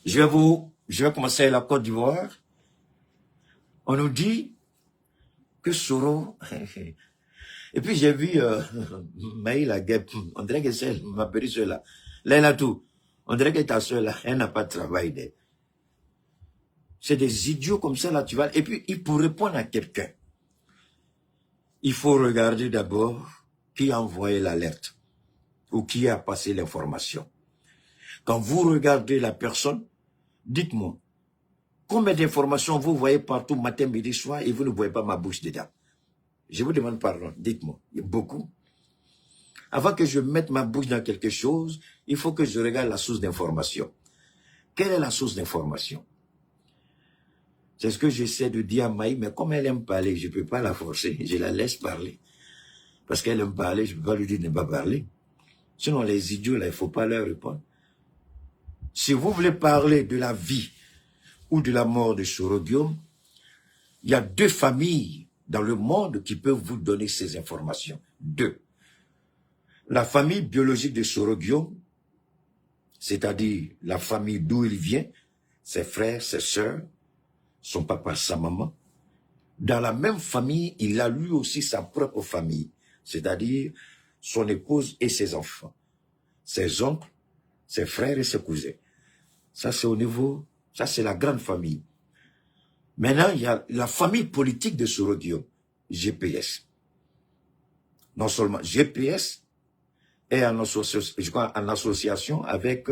Je vais commencer avec la Côte d'Ivoire. On nous dit que Soro, et puis j'ai vu Maïla Guep, on dirait que c'est ma petite soeur là. Là, elle a tout. On dirait que ta soeur là, elle n'a pas de travail. C'est des idiots comme ça là, tu vois. Et puis, pour répondre à quelqu'un, il faut regarder d'abord qui a envoyé l'alerte ou qui a passé l'information. Quand vous regardez la personne, dites-moi, combien d'informations vous voyez partout matin, midi, soir et vous ne voyez pas ma bouche dedans? Je vous demande pardon, dites-moi, il y a beaucoup. Avant que je mette ma bouche dans quelque chose, il faut que je regarde la source d'information. Quelle est la source d'information? C'est ce que j'essaie de dire à Maï, mais comme elle aime parler, je ne peux pas la forcer, je la laisse parler. Parce qu'elle aime parler, je ne peux pas lui dire de ne pas parler. Sinon, les idiots, là, il ne faut pas leur répondre. Si vous voulez parler de la vie ou de la mort de Soro Guillaume, il y a 2 familles dans le monde qui peuvent vous donner ces informations. 2. La famille biologique de Soro Guillaume, c'est-à-dire la famille d'où il vient, ses frères, ses sœurs, son papa, sa maman. Dans la même famille, il a lui aussi sa propre famille, c'est-à-dire son épouse et ses enfants, ses oncles, ses frères et ses cousins. Ça, c'est au niveau, ça, c'est la grande famille. Maintenant, il y a la famille politique de Soro Guillaume, GPS. Non seulement GPS est en association avec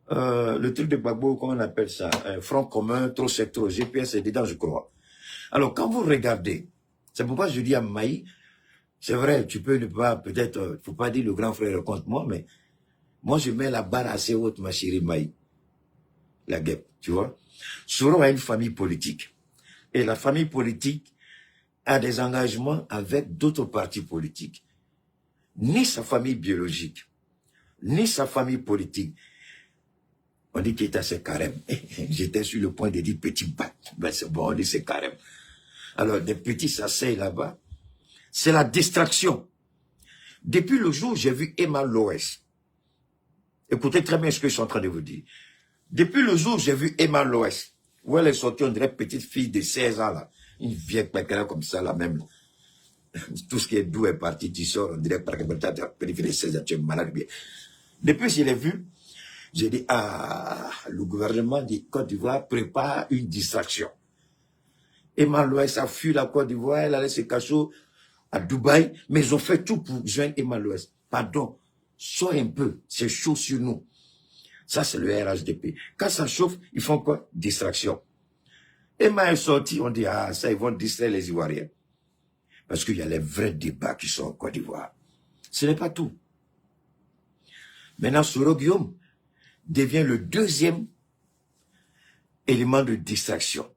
le truc de Gbagbo, comment on appelle ça, Front commun, trop c'est trop, GPS est dedans, je crois. Alors, quand vous regardez, c'est pourquoi je dis à Maï, c'est vrai, tu peux ne pas, peut-être, faut pas dire le grand frère contre moi, mais moi, je mets la barre assez haute, ma chérie Maï. La guêpe, tu vois. Soro a une famille politique. Et la famille politique a des engagements avec d'autres partis politiques. Ni sa famille biologique, ni sa famille politique. On dit qu'il est assez carême. J'étais sur le point de dire petit bat. Ben c'est bon, on dit c'est carême. Alors, des petits s'asseyent là-bas. C'est la distraction. Depuis le jour où j'ai vu Emma Loès, écoutez très bien ce que je suis en train de vous dire. Depuis le jour où j'ai vu Emma Loès, où elle est sortie, on dirait petite fille de 16 ans, là. Une vieille quelqu'un comme ça, là même. Tout ce qui est doux est parti, tu sors, on dirait par exemple, tu as de 16 ans, tu es malade bien. Depuis que je l'ai vu, j'ai dit, ah, le gouvernement de Côte d'Ivoire prépare une distraction. Emma Loès a fui la Côte d'Ivoire, elle allait se cacher à Dubaï, mais ils ont fait tout pour joindre Emma Loès. Pardon, sois un peu, c'est chaud sur nous. Ça, c'est le RHDP. Quand ça chauffe, ils font quoi? Distraction. Emma est sorti, on dit, ah, ça, ils vont distraire les Ivoiriens. Parce qu'il y a les vrais débats qui sont en Côte d'Ivoire. Ce n'est pas tout. Maintenant, Soro Guillaume devient le 2e élément de distraction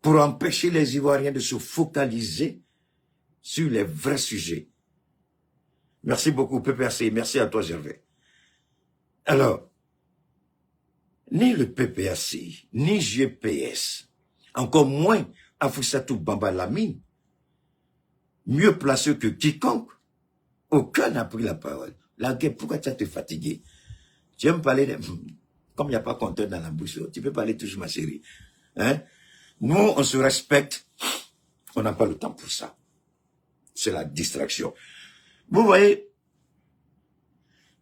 pour empêcher les Ivoiriens de se focaliser sur les vrais sujets. Merci beaucoup, PPAC. Merci à toi, Gervais. Alors, ni le PPAC, ni GPS, encore moins Afousatou Bamba Lamine, mieux placé que quiconque, aucun n'a pris la parole. La guerre, pourquoi tu as te fatigué? Tu aimes parler de... Comme il n'y a pas compteur dans la bouche, tu peux parler toujours, ma chérie. Hein? Nous, on se respecte. On n'a pas le temps pour ça. C'est la distraction. Vous voyez,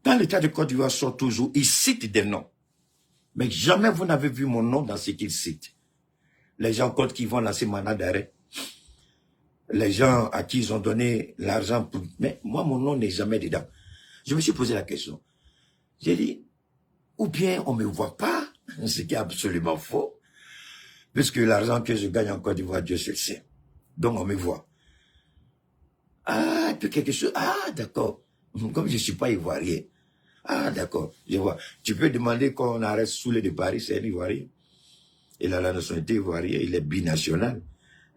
quand l'État de Côte d'Ivoire sort toujours, il cite des noms. Mais jamais vous n'avez vu mon nom dans ce qu'il cite. Les gens comptent qui vont lancer mandat d'arrêt. Les gens à qui ils ont donné l'argent pour... Mais moi, mon nom n'est jamais dedans. Je me suis posé la question. J'ai dit, ou bien on ne me voit pas, ce qui est absolument faux, puisque l'argent que je gagne en Côte d'Ivoire, Dieu seul sait. Donc on me voit. Ah, puis quelque chose. Ah, d'accord. Comme je ne suis pas ivoirien. Ah, d'accord, je vois. Tu peux demander qu'on arrête Soulé de Paris, c'est un Ivoirien. Il a la nationalité ivoirienne, il est binational.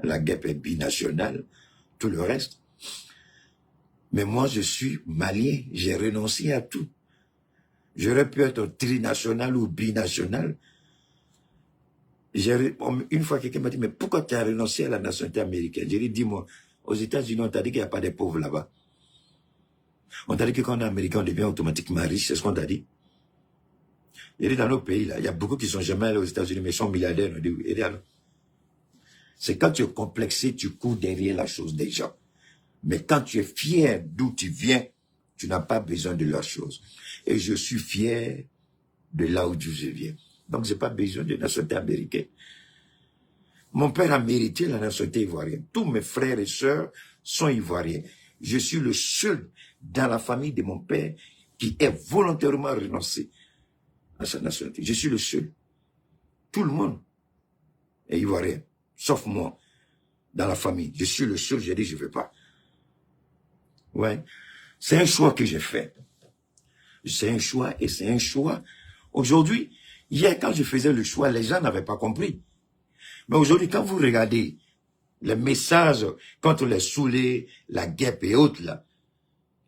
La guêpe est binationale, tout le reste. Mais moi, je suis malien, j'ai renoncé à tout. J'aurais pu être trinational ou binational. Une fois, quelqu'un m'a dit, mais pourquoi tu as renoncé à la nationalité américaine? J'ai dit, dis-moi, aux États-Unis, on t'a dit qu'il n'y a pas de pauvres là-bas. On t'a dit que quand on est américain, on devient automatiquement riche, c'est ce qu'on t'a dit. Il dit dans nos pays, là, il y a beaucoup qui sont jamais allés aux États-Unis, mais ils sont milliardaires. On dit oui. Il dit, alors, c'est quand tu es complexé, tu cours derrière la chose des gens. Mais quand tu es fier d'où tu viens, tu n'as pas besoin de leur chose. Et je suis fier de là où je viens. Donc, je n'ai pas besoin de nationalité américaine. Mon père a mérité la nationalité ivoirienne. Tous mes frères et sœurs sont ivoiriens. Je suis le seul dans la famille de mon père qui ait volontairement renoncé à sa nationalité. Je suis le seul. Tout le monde est ivoirien, sauf moi, dans la famille. Je suis le seul, j'ai dit, je ne veux pas. Ouais. C'est un choix que j'ai fait. C'est un choix et c'est un choix. Aujourd'hui, hier, quand je faisais le choix, les gens n'avaient pas compris. Mais aujourd'hui, quand vous regardez les messages contre les saoulés, la guêpe et autres, là,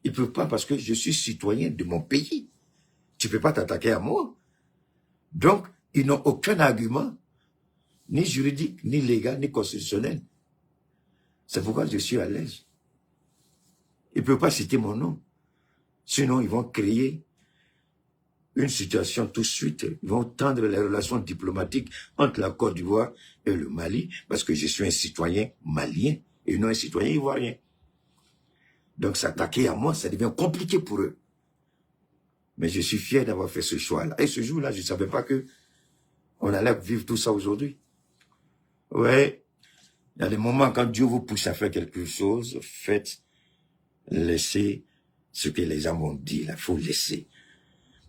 ils ne peuvent pas parce que je suis citoyen de mon pays. Tu ne peux pas t'attaquer à moi. Donc, ils n'ont aucun argument, ni juridique, ni légal, ni constitutionnel. C'est pourquoi je suis à l'aise. Ils ne peuvent pas citer mon nom. Sinon, ils vont créer une situation tout de suite. Ils vont tendre les relations diplomatiques entre la Côte d'Ivoire et le Mali, parce que je suis un citoyen malien et non un citoyen ivoirien. Donc, s'attaquer à moi, ça devient compliqué pour eux. Mais je suis fier d'avoir fait ce choix-là. Et ce jour-là, je ne savais pas que on allait vivre tout ça aujourd'hui. Ouais. Il y a des moments quand Dieu vous pousse à faire quelque chose, faites, laissez ce que les gens vont dire. Il faut laisser.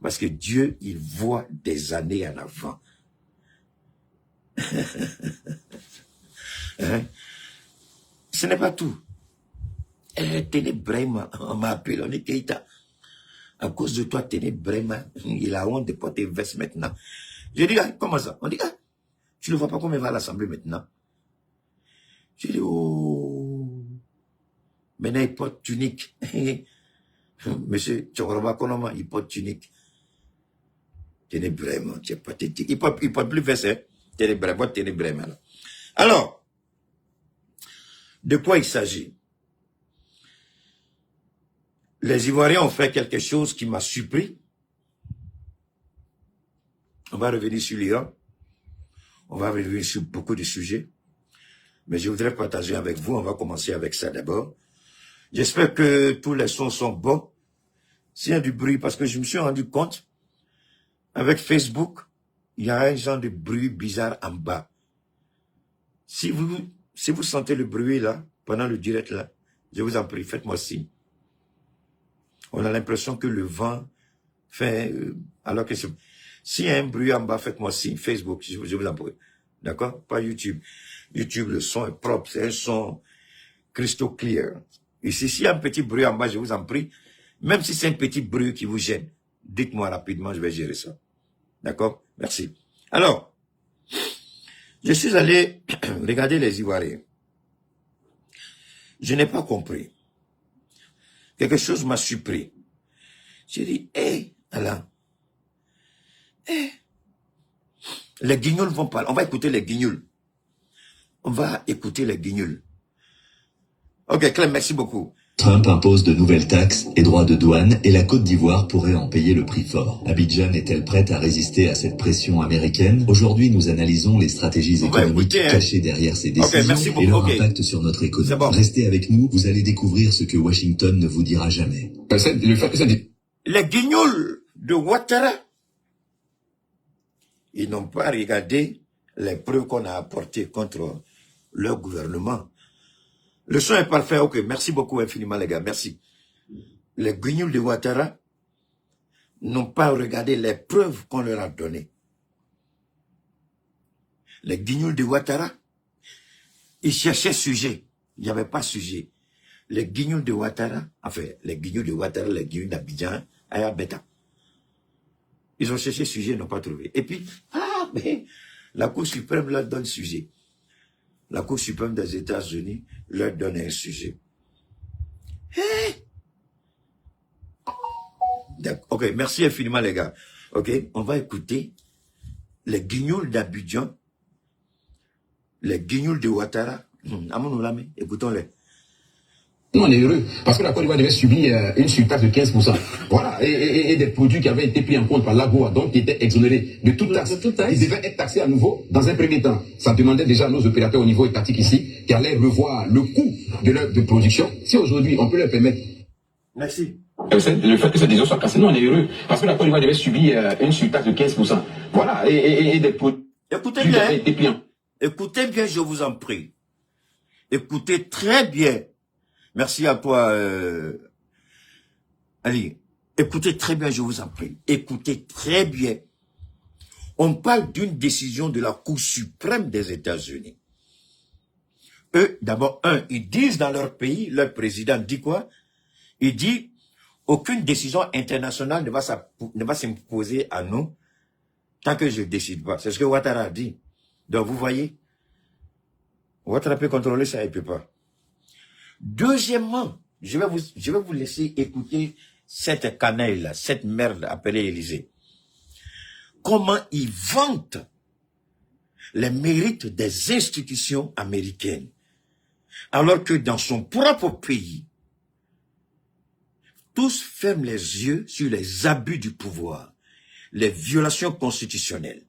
Parce que Dieu, il voit des années en avant. Hein? Ce n'est pas tout. Tenez Brema, on m'a appelé, on est Keita. À cause de toi, Tenez Brema, il a honte de porter veste maintenant. Je dis, ah, comment ça? On dit, ah, tu ne vois pas comment il va à l'Assemblée maintenant? Je dis, oh, maintenant il porte tunique. Monsieur Tchokoroba Konoma, il porte tunique. Tenez Brema, tu es pathétique. Il porte plus veste, hein? Tenez Brema, Tenez Brema. Alors, de quoi il s'agit? Les Ivoiriens ont fait quelque chose qui m'a surpris. On va revenir sur l'Iran. On va revenir sur beaucoup de sujets. Mais je voudrais partager avec vous. On va commencer avec ça d'abord. J'espère que tous les sons sont bons. S'il y a du bruit, parce que je me suis rendu compte, avec Facebook, il y a un genre de bruit bizarre en bas. Si vous sentez le bruit là, pendant le direct là, je vous en prie, faites-moi signe. On a l'impression que le vent fait... alors que s'il y a un bruit en bas, faites-moi signe. Facebook, je vous en prie. D'accord? Pas YouTube. YouTube, le son est propre. C'est un son crystal clear. Ici, s'il y a un petit bruit en bas, je vous en prie. Même si c'est un petit bruit qui vous gêne, dites-moi rapidement, je vais gérer ça. D'accord? Merci. Alors, je suis allé regarder les Ivoiriens. Je n'ai pas compris. Quelque chose m'a surpris. J'ai dit, hé, Alain, les guignols vont parler. On va écouter les guignols. On va écouter les guignols. Ok, Clem, merci beaucoup. Trump impose de nouvelles taxes et droits de douane et la Côte d'Ivoire pourrait en payer le prix fort. Abidjan est-elle prête à résister à cette pression américaine? Aujourd'hui, nous analysons les stratégies économiques cachées derrière ces décisions et leur impact sur notre économie. Bon. Restez avec nous, vous allez découvrir ce que Washington ne vous dira jamais. Les guignols de Ouattara, ils n'ont pas regardé les preuves qu'on a apportées contre leur gouvernement. Le son est parfait, ok. Merci beaucoup infiniment, les gars. Merci. Les guignols de Ouattara n'ont pas regardé les preuves qu'on leur a données. Les guignols de Ouattara, ils cherchaient sujet. Il n'y avait pas sujet. Les guignols de Ouattara, enfin, les guignols de Ouattara, les guignols d'Abidjan, Ayabeta. Ils ont cherché sujet, ils n'ont pas trouvé. Et puis, mais la Cour suprême leur donne sujet. La Cour suprême des États-Unis leur donne un sujet. Ok, merci infiniment les gars. Ok, on va écouter les guignols d'Abidjan, les guignols de Ouattara. Écoutons-les. Nous, on est heureux parce que la Côte d'Ivoire devait subir une surtaxe de 15%. Voilà, et des produits qui avaient été pris en compte par l'AGOA, donc qui étaient exonérés de toute taxe. Ils devaient être taxés à nouveau dans un premier temps. Ça demandait déjà à nos opérateurs au niveau étatique ici qui allaient revoir le coût de leur de production. Si aujourd'hui, on peut leur permettre. Merci. Le fait que cette décision soit cassée, nous, on est heureux parce que la Côte d'Ivoire devait subir une surtaxe de 15%. Voilà, et des produits Écoutez qui bien. avaient été pris en... Écoutez bien, je vous en prie. Écoutez très bien. Merci à toi, Ali. Écoutez très bien, je vous en prie. Écoutez très bien. On parle d'une décision de la Cour suprême des États-Unis. Eux, d'abord, ils disent dans leur pays, leur président dit quoi? Il dit, aucune décision internationale ne va s'imposer à nous tant que je ne décide pas. C'est ce que Ouattara a dit. Donc, vous voyez, Ouattara peut contrôler ça, il ne peut pas. Deuxièmement, je vais vous laisser écouter cette canaille-là, cette merde appelée Élysée. Comment il vante les mérites des institutions américaines, alors que dans son propre pays, tous ferment les yeux sur les abus du pouvoir, les violations constitutionnelles.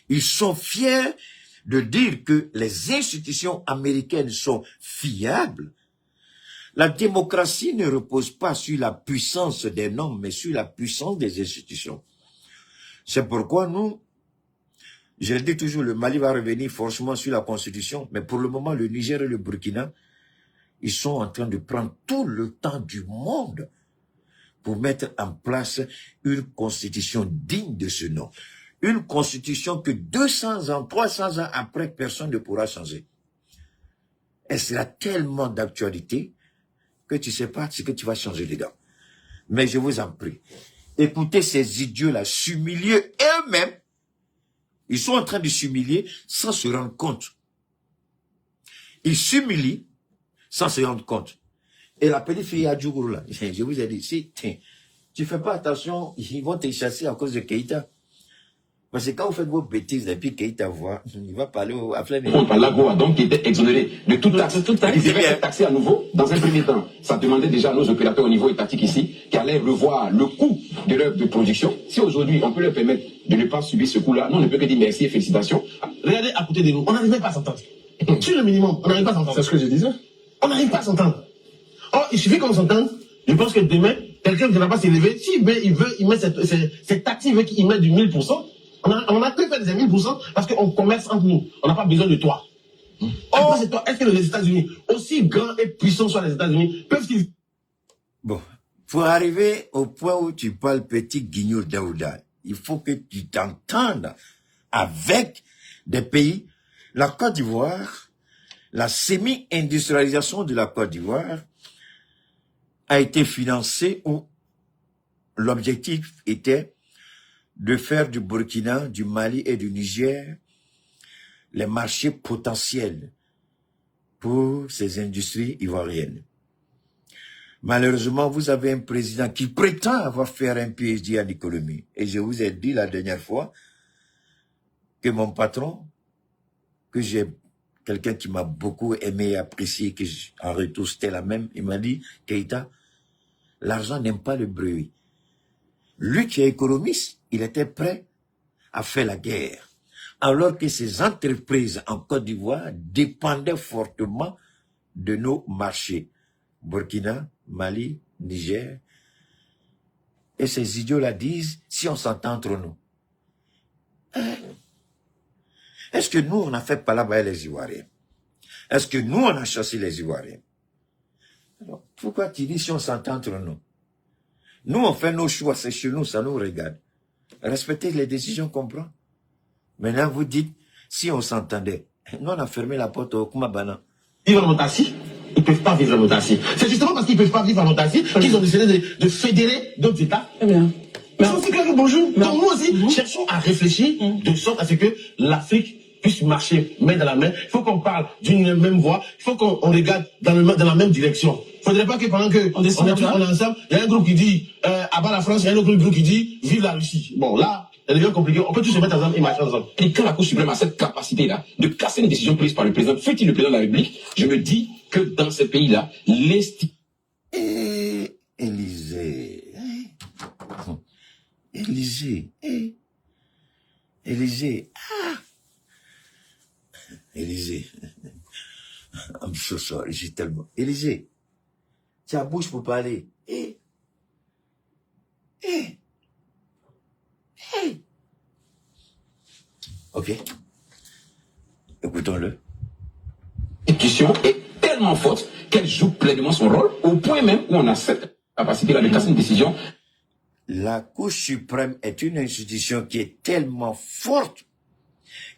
Ils sont fiers de dire que les institutions américaines sont fiables. La démocratie ne repose pas sur la puissance des normes, mais sur la puissance des institutions. C'est pourquoi nous, je le dis toujours, le Mali va revenir forcément sur la Constitution, mais pour le moment, le Niger et le Burkina, ils sont en train de prendre tout le temps du monde pour mettre en place une constitution digne de ce nom. Une constitution que 200 ans, 300 ans après, personne ne pourra changer. Elle sera tellement d'actualité que tu ne sais pas ce que tu vas changer dedans. Mais je vous en prie, écoutez ces idiots-là s'humilier eux-mêmes. Ils sont en train de s'humilier sans se rendre compte. Ils s'humilient sans se rendre compte. Et la petite fille à Djougourou, là, je vous ai dit, si tu ne fais pas attention, ils vont te chasser à cause de Keïta. Parce que quand vous faites vos bêtises, et puis Keïta voit, il va parler à Flemme. Par l'AGOA, donc qui était exonéré de toute taxe. Ils devaient être taxés à nouveau dans un premier temps. Ça demandait déjà à nos opérateurs au niveau étatique ici qui allaient revoir le coût de leur de production. Si aujourd'hui on peut leur permettre de ne pas subir ce coût-là, nous on ne peut que dire merci et félicitations. Regardez à côté de nous, on n'arrivait pas à s'entendre. Sur le minimum, on n'arrive pas à s'entendre. C'est ce que je disais. On n'arrive pas à s'entendre. Or, il suffit qu'on s'entende. Je pense que demain, quelqu'un ne va pas s'élever. S'il veut, il met cette taxe, il veut qu'il mette du 1000%. On a que faire des 1000% parce qu'on commerce entre nous. On n'a pas besoin de toi. Or, est-ce que les États-Unis, aussi grands et puissants soient les États-Unis, peuvent-ils... Bon, pour arriver au point où tu parles petit guignol Daouda, il faut que tu t'entendes avec des pays. La Côte d'Ivoire, la semi-industrialisation de la Côte d'Ivoire a été financée où l'objectif était de faire du Burkina, du Mali et du Niger les marchés potentiels pour ces industries ivoiriennes. Malheureusement, vous avez un président qui prétend avoir fait un PhD en économie. Et je vous ai dit la dernière fois que mon patron, que j'ai quelqu'un qui m'a beaucoup aimé et apprécié, que en retour c'était la même, il m'a dit, Keïta, l'argent n'aime pas le bruit. Lui qui est économiste, il était prêt à faire la guerre. Alors que ces entreprises en Côte d'Ivoire dépendaient fortement de nos marchés. Burkina, Mali, Niger. Et ces idiots-là disent, si on s'entend entre nous. Est-ce que nous, on a fait palabre les Ivoiriens? Est-ce que nous, on a chassé les Ivoiriens? Alors, pourquoi tu dis si on s'entend entre nous? Nous, on fait nos choix, c'est chez nous, ça nous regarde. Respectez les décisions qu'on prend. Maintenant, vous dites, si on s'entendait, nous, on a fermé la porte au Koumabana. Vivre en autarcie, ils ne peuvent pas vivre en autarcie. C'est justement parce qu'ils ne peuvent pas vivre en autarcie qu'ils ont décidé de fédérer d'autres États. Très bien. Mais c'est aussi clair que bonjour. Donc nous aussi, cherchons à réfléchir de sorte à ce que l'Afrique puisse marcher main dans la main. Il faut qu'on parle d'une même voix. Il faut qu'on regarde dans la même direction. Il ne faudrait pas que pendant que on est ensemble, il y a un groupe qui dit abat la France, il y a un autre groupe qui dit vive la Russie. Bon là, ça devient compliqué. On peut tous se mettre ensemble et marcher ensemble. Et quand la Cour suprême a cette capacité-là de casser les décisions prises par le président, fut-il le président de la République, je me dis que dans ce pays-là, Eh, Élysée. Élysée. Élysée. Ah. Élysée. I'm so sorry, j'ai tellement... Élysée, tu as bouche pour parler. Ok. Écoutons-le. L'institution est tellement forte qu'elle joue pleinement son rôle, au point même où on a cette capacité-là de casser une décision. La Cour suprême est une institution qui est tellement forte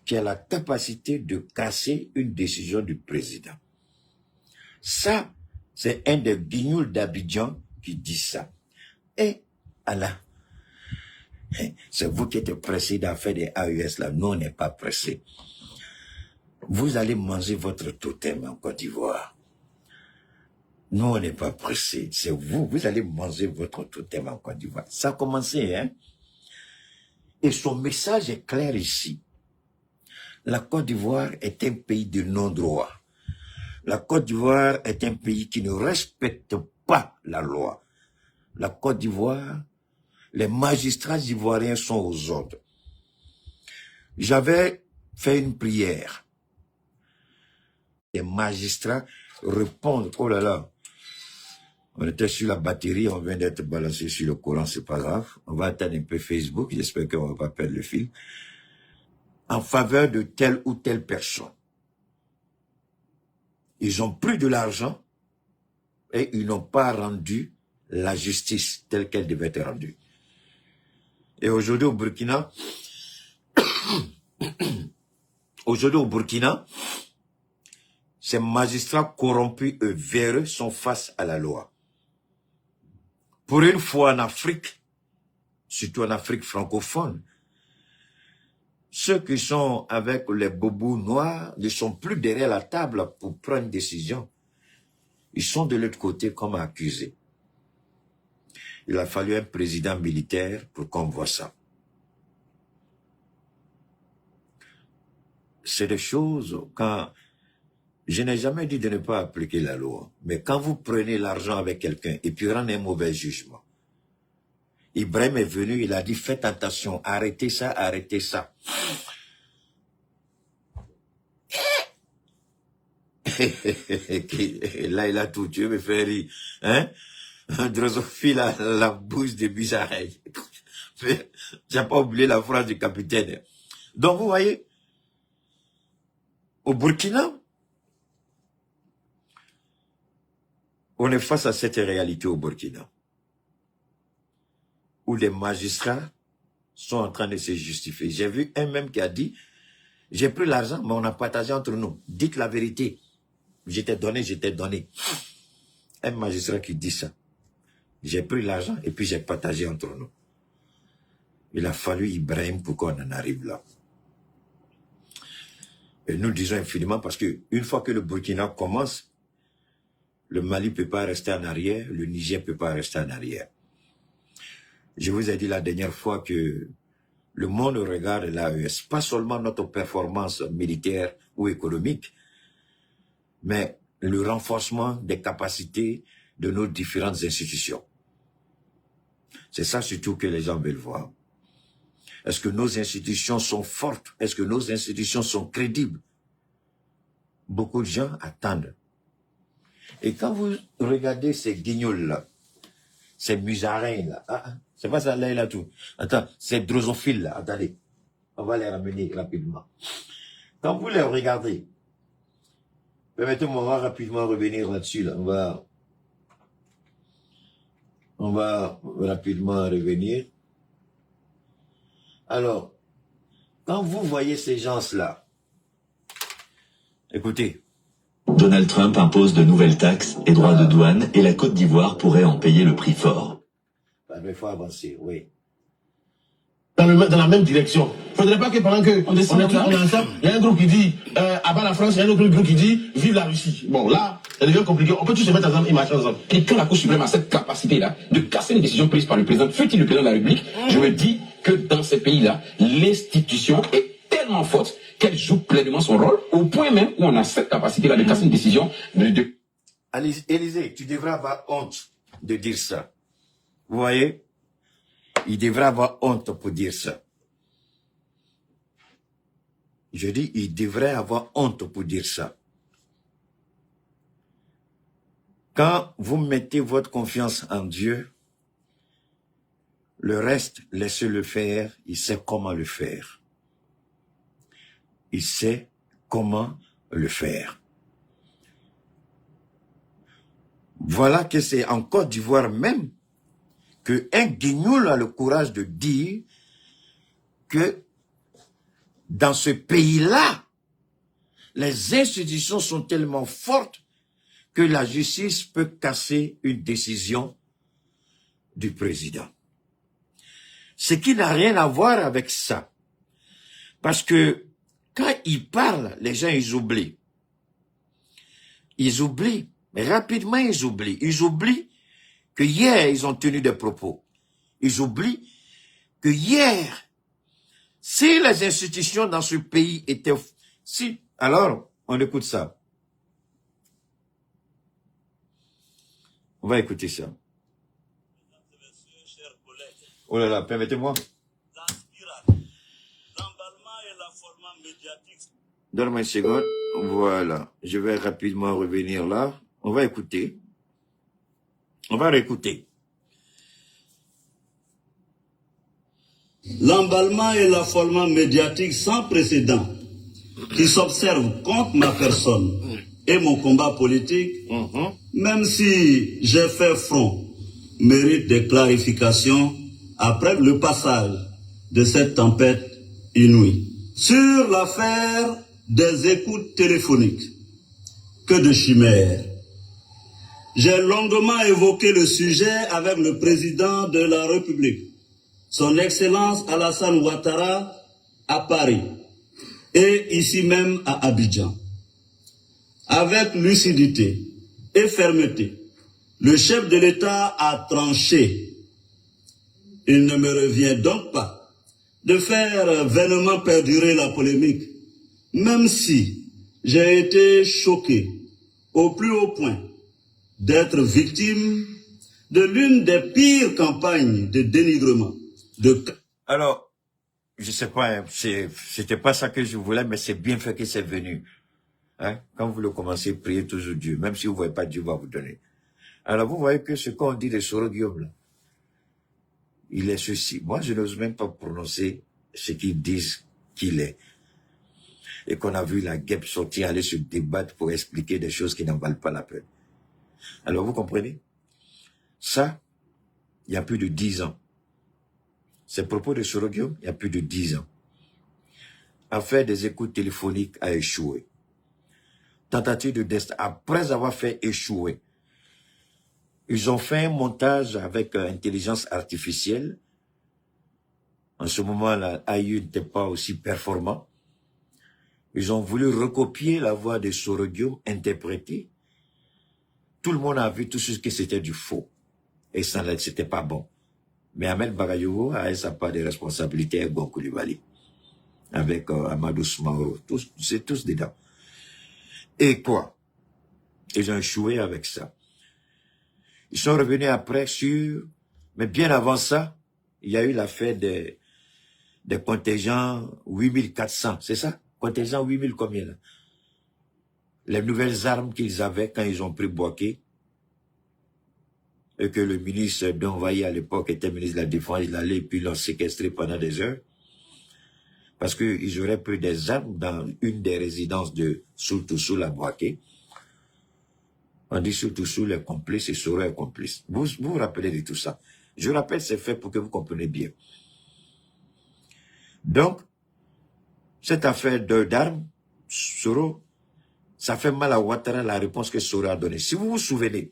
qui a la capacité de casser une décision du président. Ça, c'est un des guignols d'Abidjan qui dit ça. Et Allah, c'est vous qui êtes pressés d'en faire des AES là. Nous, on n'est pas pressés. Vous allez manger votre totem en Côte d'Ivoire. Nous, on n'est pas pressés. C'est vous. Vous allez manger votre totem en Côte d'Ivoire. Ça a commencé, hein? Et son message est clair ici. La Côte d'Ivoire est un pays de non-droit. La Côte d'Ivoire est un pays qui ne respecte pas la loi. La Côte d'Ivoire, les magistrats ivoiriens sont aux ordres. J'avais fait une prière. Les magistrats répondent, oh là là, on était sur la batterie, on vient d'être balancé sur le Coran, c'est pas grave. On va attendre un peu Facebook, j'espère qu'on va pas perdre le fil. En faveur de telle ou telle personne. Ils ont pris de l'argent et ils n'ont pas rendu la justice telle qu'elle devait être rendue. Et aujourd'hui au Burkina, ces magistrats corrompus et véreux sont face à la loi. Pour une fois en Afrique, surtout en Afrique francophone, ceux qui sont avec les bobos noirs ne sont plus derrière la table pour prendre une décision. Ils sont de l'autre côté comme accusés. Il a fallu un président militaire pour qu'on voit ça. C'est des choses, quand... Je n'ai jamais dit de ne pas appliquer la loi. Mais quand vous prenez l'argent avec quelqu'un et puis rendez un mauvais jugement, Ibrahim est venu, il a dit, faites attention, arrêtez ça, arrêtez ça. Là, il a tout, tu veux me faire rire. Hein? Drosophile a la bouche de bizarre. Tu n'as pas oublié la phrase du capitaine. Donc, vous voyez, au Burkina, on est face à cette réalité au Burkina, où les magistrats sont en train de se justifier. J'ai vu un même qui a dit, j'ai pris l'argent, mais on a partagé entre nous. Dites la vérité. J'étais donné, j'étais donné. Un magistrat qui dit ça. J'ai pris l'argent et puis j'ai partagé entre nous. Il a fallu Ibrahim pour qu'on en arrive là. Et nous le disons infiniment parce que une fois que le Burkina commence, le Mali ne peut pas rester en arrière, le Niger ne peut pas rester en arrière. Je vous ai dit la dernière fois que le monde regarde l'AES, pas seulement notre performance militaire ou économique, mais le renforcement des capacités de nos différentes institutions. C'est ça surtout que les gens veulent voir. Est-ce que nos institutions sont fortes? Est-ce que nos institutions sont crédibles? Beaucoup de gens attendent. Et quand vous regardez ces guignols-là, ces musarins-là, c'est pas ça là, il a tout. Attends, ces drosophiles-là, attendez, on va les ramener rapidement. Quand vous les regardez, permettez-moi rapidement revenir là-dessus, là. On va rapidement revenir. Alors, quand vous voyez ces gens-là, écoutez. Donald Trump impose de nouvelles taxes et droits de douane et la Côte d'Ivoire pourrait en payer le prix fort. Il faut avancer, oui. Dans la même direction. Il ne faudrait pas que pendant qu'on est ensemble, il y a un groupe qui dit abat la France, il y a un autre groupe qui dit vive la Russie. Bon, là, ça devient compliqué. On peut tous se mettre ensemble et marcher ensemble. Et quand la Cour suprême a cette capacité-là de casser une décision prise par le président, fut-il le président de la République, je me dis que dans ces pays-là, l'institution est tellement forte qu'elle joue pleinement son rôle, au point même où on a cette capacité-là de casser une décision de... Élysée, tu devrais avoir honte de dire ça. Vous voyez? Il devrait avoir honte pour dire ça. Je dis, il devrait avoir honte pour dire ça. Quand vous mettez votre confiance en Dieu, le reste, laissez-le faire. Il sait comment le faire. Il sait comment le faire. Voilà que c'est en Côte d'Ivoire même qu'un guignoul a le courage de dire que dans ce pays-là, les institutions sont tellement fortes que la justice peut casser une décision du président. Ce qui n'a rien à voir avec ça. Parce que quand ils parlent, les gens, ils oublient. Ils oublient. Mais rapidement, ils oublient. Ils oublient que hier, ils ont tenu des propos. Ils oublient que hier, si les institutions dans ce pays étaient... Si, alors, on écoute ça. On va écouter ça. Oh là là, permettez-moi. Donne-moi une seconde. Voilà. Je vais rapidement revenir là. On va écouter. On va réécouter. L'emballement et l'affolement médiatique sans précédent qui s'observe contre ma personne et mon combat politique, même si j'ai fait front, mérite des clarifications après le passage de cette tempête inouïe. Sur l'affaire des écoutes téléphoniques, que de chimères. J'ai longuement évoqué le sujet avec le président de la République, son Excellence Alassane Ouattara, à Paris et ici même à Abidjan. Avec lucidité et fermeté, le chef de l'État a tranché. Il ne me revient donc pas de faire vainement perdurer la polémique, même si j'ai été choqué au plus haut point d'être victime de l'une des pires campagnes de dénigrement. Alors, je sais pas, c'était pas ça que je voulais, mais c'est bien fait que c'est venu. Hein? Quand vous le commencez, priez toujours Dieu. Même si vous ne voyez pas, Dieu va vous donner. Alors, vous voyez que ce qu'on dit de Soro Guillaume, là, il est ceci. Moi, je n'ose même pas prononcer ce qu'ils disent qu'il est. Et qu'on a vu la guêpe sortir, aller se débattre pour expliquer des choses qui n'en valent pas la peine. Alors, vous comprenez? Ça, il y a plus de 10 ans. Ces propos de Soro Guillaume, il y a plus de 10 ans. Affaire des écoutes téléphoniques a échoué. Tentative de destin. Après avoir fait échouer, ils ont fait un montage avec intelligence artificielle. En ce moment-là, AI n'était pas aussi performant. Ils ont voulu recopier la voix de Soro Guillaume, interprétée. Tout le monde a vu tout ce que c'était du faux. Et ça, c'était pas bon. Mais Ahmed Bagayoko a sa part de responsabilité avec Gon Coulibaly. Avec Amadou Soumaoro. C'est tous dedans. Et quoi? Ils ont échoué avec ça. Ils sont revenus après sur... Mais bien avant ça, il y a eu l'affaire des contingents 8400. C'est ça? Contingent 8000 combien là? Les nouvelles armes qu'ils avaient quand ils ont pris Bouaké. Et que le ministre d'Envahi à l'époque était ministre de la Défense, il allait et puis l'ont séquestré pendant des heures. Parce qu'ils auraient pris des armes dans une des résidences de Soultoussou à Bouaké. On dit Soultoussou les complices et Soro est complice. Vous vous rappelez de tout ça. Je rappelle ces faits pour que vous compreniez bien. Donc, cette affaire d'armes, Soro, ça fait mal à Ouattara la réponse que Soro a donnée. Si vous vous souvenez,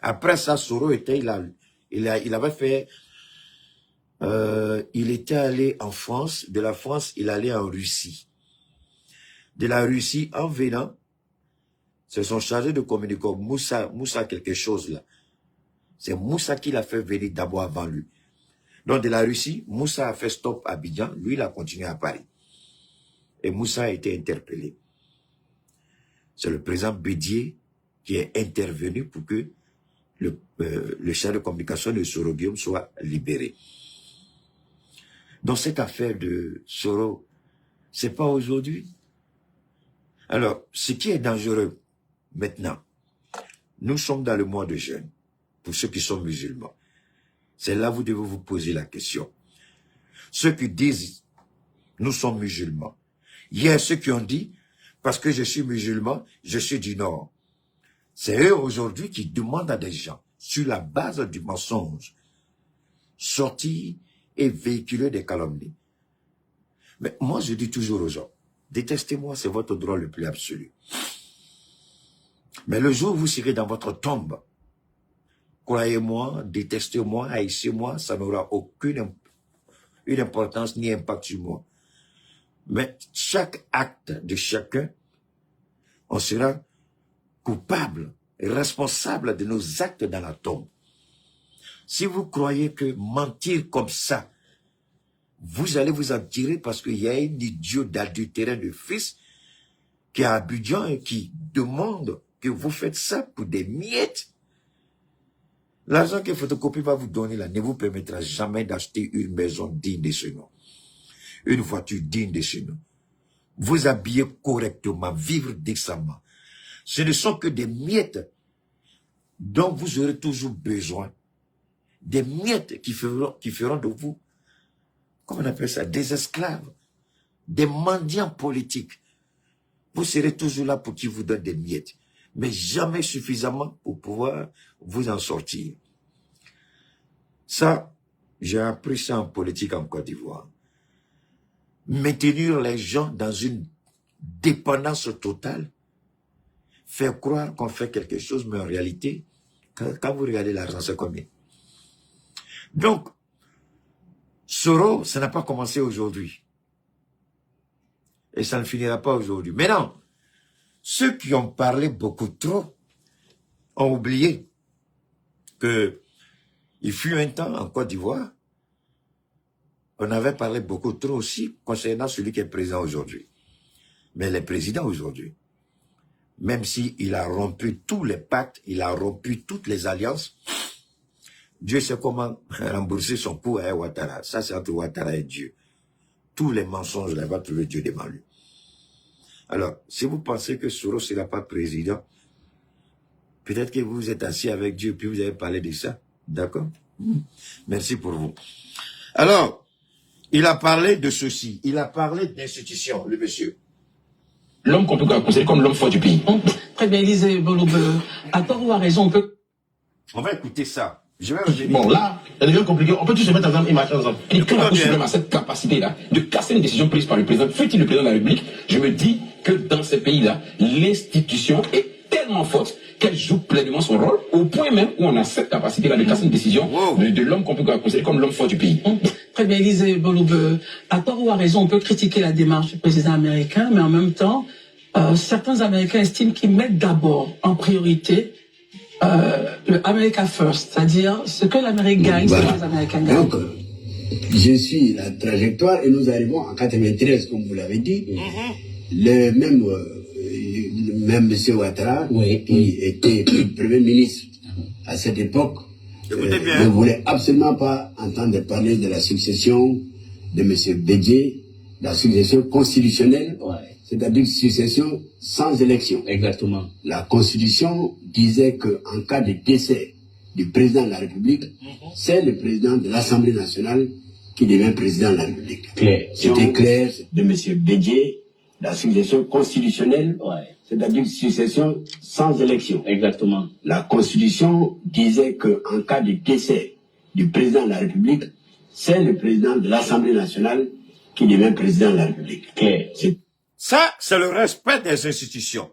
après ça, Soro était, il avait fait, il était allé en France, de la France, il allait en Russie. De la Russie, en venant, c'est son chargé de communication, Moussa quelque chose là. C'est Moussa qui l'a fait venir d'abord avant lui. Donc de la Russie, Moussa a fait stop à Abidjan, lui il a continué à Paris. Et Moussa a été interpellé. C'est le président Bédier qui est intervenu pour que le chef de communication de Soro Guillaume soit libéré. Dans cette affaire de Soro, c'est pas aujourd'hui. Alors, ce qui est dangereux maintenant, nous sommes dans le mois de jeûne, pour ceux qui sont musulmans. C'est là que vous devez vous poser la question. Ceux qui disent, nous sommes musulmans. Il y a ceux qui ont dit, parce que je suis musulman, je suis du Nord. C'est eux aujourd'hui qui demandent à des gens, sur la base du mensonge, sortir et véhiculer des calomnies. Mais moi, je dis toujours aux gens, détestez-moi, c'est votre droit le plus absolu. Mais le jour où vous serez dans votre tombe, croyez-moi, détestez-moi, haïssez-moi, ça n'aura aucune importance ni impact sur moi. Mais chaque acte de chacun, on sera coupable et responsable de nos actes dans la tombe. Si vous croyez que mentir comme ça, vous allez vous en tirer parce qu'il y a un idiot d'adultère de fils qui est à Abidjan et qui demande que vous faites ça pour des miettes. L'argent que Photocopie va vous donner là ne vous permettra jamais d'acheter une maison digne de ce nom. Une voiture digne de ce nom. Vous habiller correctement, vivre décemment. Ce ne sont que des miettes dont vous aurez toujours besoin. Des miettes qui feront de vous, comment on appelle ça, des esclaves, des mendiants politiques. Vous serez toujours là pour qu'ils vous donnent des miettes, mais jamais suffisamment pour pouvoir vous en sortir. Ça, j'ai appris ça en politique en Côte d'Ivoire. Maintenir les gens dans une dépendance totale, faire croire qu'on fait quelque chose, mais en réalité, quand vous regardez l'argent, c'est combien? Donc, Soro, ça n'a pas commencé aujourd'hui. Et ça ne finira pas aujourd'hui. Mais non, ceux qui ont parlé beaucoup trop ont oublié que il fut un temps en Côte d'Ivoire, on avait parlé beaucoup trop aussi concernant celui qui est président aujourd'hui. Mais le président aujourd'hui, même s'il a rompu tous les pactes, il a rompu toutes les alliances, Dieu sait comment rembourser son coup à Ouattara. Ça, c'est entre Ouattara et Dieu. Tous les mensonges, là, va trouver Dieu devant lui. Alors, si vous pensez que Soro ne sera pas président, peut-être que vous êtes assis avec Dieu, puis vous avez parlé de ça. D'accord? Merci pour vous. Alors, il a parlé de ceci. Il a parlé d'institution, le monsieur. L'homme qu'on peut considérer comme l'homme fort du pays. Très bien, Élisée Bolobe. À tort ou à raison, on va écouter ça. Je vais revenir. Bon, là, ça devient compliqué. On peut tous se mettre ensemble et marcher ensemble. Et quand on a même cette capacité-là de casser une décision prise par le président, fut-il le président de la République, je me dis que dans ces pays-là, l'institution est tellement forte qu'elle joue pleinement son rôle, au point même où on a cette capacité-là de casser une décision de l'homme qu'on peut considérer comme l'homme fort du pays. Très bien, Élisée Bolobe. À tort ou à raison, on peut critiquer la démarche du président américain, mais en même temps, certains Américains estiment qu'ils mettent d'abord en priorité le America First, c'est-à-dire ce que l'Amérique gagne, ce que les Américains gagnent. Donc, je suis la trajectoire et nous arrivons en 93, comme vous l'avez dit. Le même M. Ouattara, qui était Premier ministre à cette époque, ne voulait absolument pas entendre parler de la succession de M. Bédié, la succession constitutionnelle, c'est-à-dire succession sans élection. Exactement. La Constitution disait qu'en cas de décès du président de la République, c'est le président de l'Assemblée nationale qui devient président de la République. C'était clair de M. Bédié, la succession constitutionnelle, c'est-à-dire succession sans élection. Exactement. La Constitution disait qu'en cas de décès du président de la République, c'est le président de l'Assemblée nationale qui devient président de la République. Ça, c'est le respect des institutions.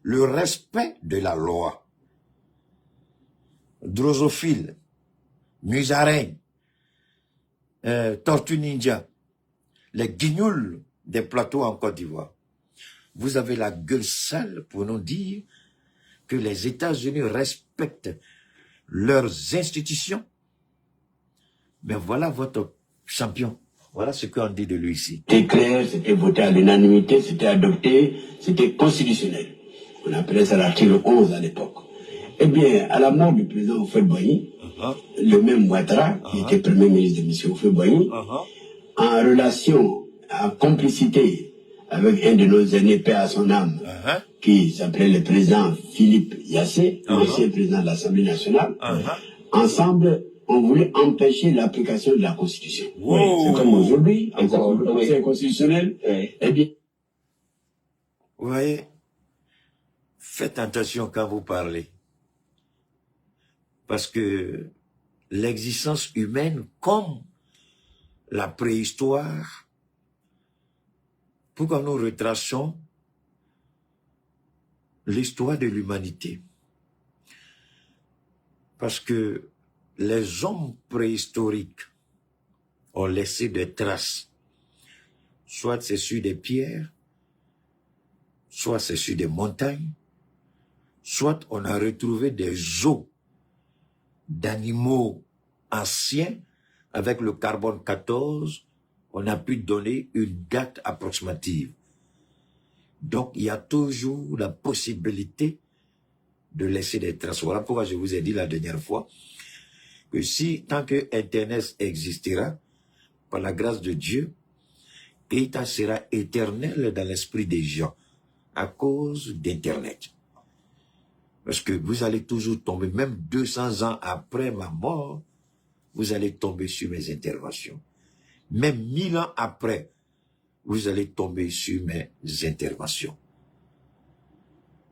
Le respect de la loi. Drosophile, musaraigne, tortue ninja, les guignoules des plateaux en Côte d'Ivoire. Vous avez la gueule sale pour nous dire que les États-Unis respectent leurs institutions. Mais voilà votre champion. Voilà ce qu'on dit de lui ici. C'était clair, c'était voté à l'unanimité, c'était adopté, c'était constitutionnel. On appelait ça l'article 11 à l'époque. Eh bien, à la mort du président Houphouët-Boigny, le même Ouattara, qui était premier ministre de M. Houphouët-Boigny, en relation, en complicité avec un de nos aînés, paix à son âme, qui s'appelait le président Philippe Yassé, ancien président de l'Assemblée nationale, ensemble, on voulait empêcher l'application de la Constitution. C'est comme aujourd'hui, encore le Conseil constitutionnel. Eh bien, vous voyez, faites attention quand vous parlez. Parce que l'existence humaine, comme la préhistoire, pourquoi nous retraçons l'histoire de l'humanité? Parce que les hommes préhistoriques ont laissé des traces. Soit c'est sur des pierres, soit c'est sur des montagnes, soit on a retrouvé des os d'animaux anciens avec le carbone 14, on a pu donner une date approximative. Donc, il y a toujours la possibilité de laisser des traces. Voilà pourquoi je vous ai dit la dernière fois que si, tant que Internet existera, par la grâce de Dieu, Keïta sera éternel dans l'esprit des gens à cause d'Internet. Parce que vous allez toujours tomber, même 200 ans après ma mort, vous allez tomber sur mes interventions. Même 1000 ans après, vous allez tomber sur mes interventions.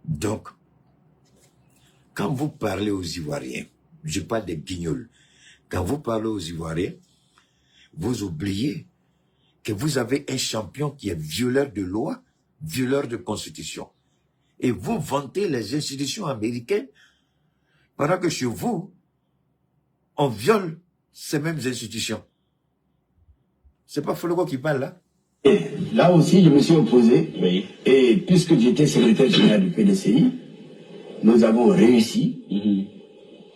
Donc, quand vous parlez aux Ivoiriens, je parle des guignols, quand vous parlez aux Ivoiriens, vous oubliez que vous avez un champion qui est violeur de loi, violeur de constitution. Et vous vantez les institutions américaines, pendant que chez vous, on viole ces mêmes institutions. C'est pas Fologo qui parle là? Là aussi, je me suis opposé. Oui. Et puisque j'étais secrétaire général du PDCI, nous avons réussi,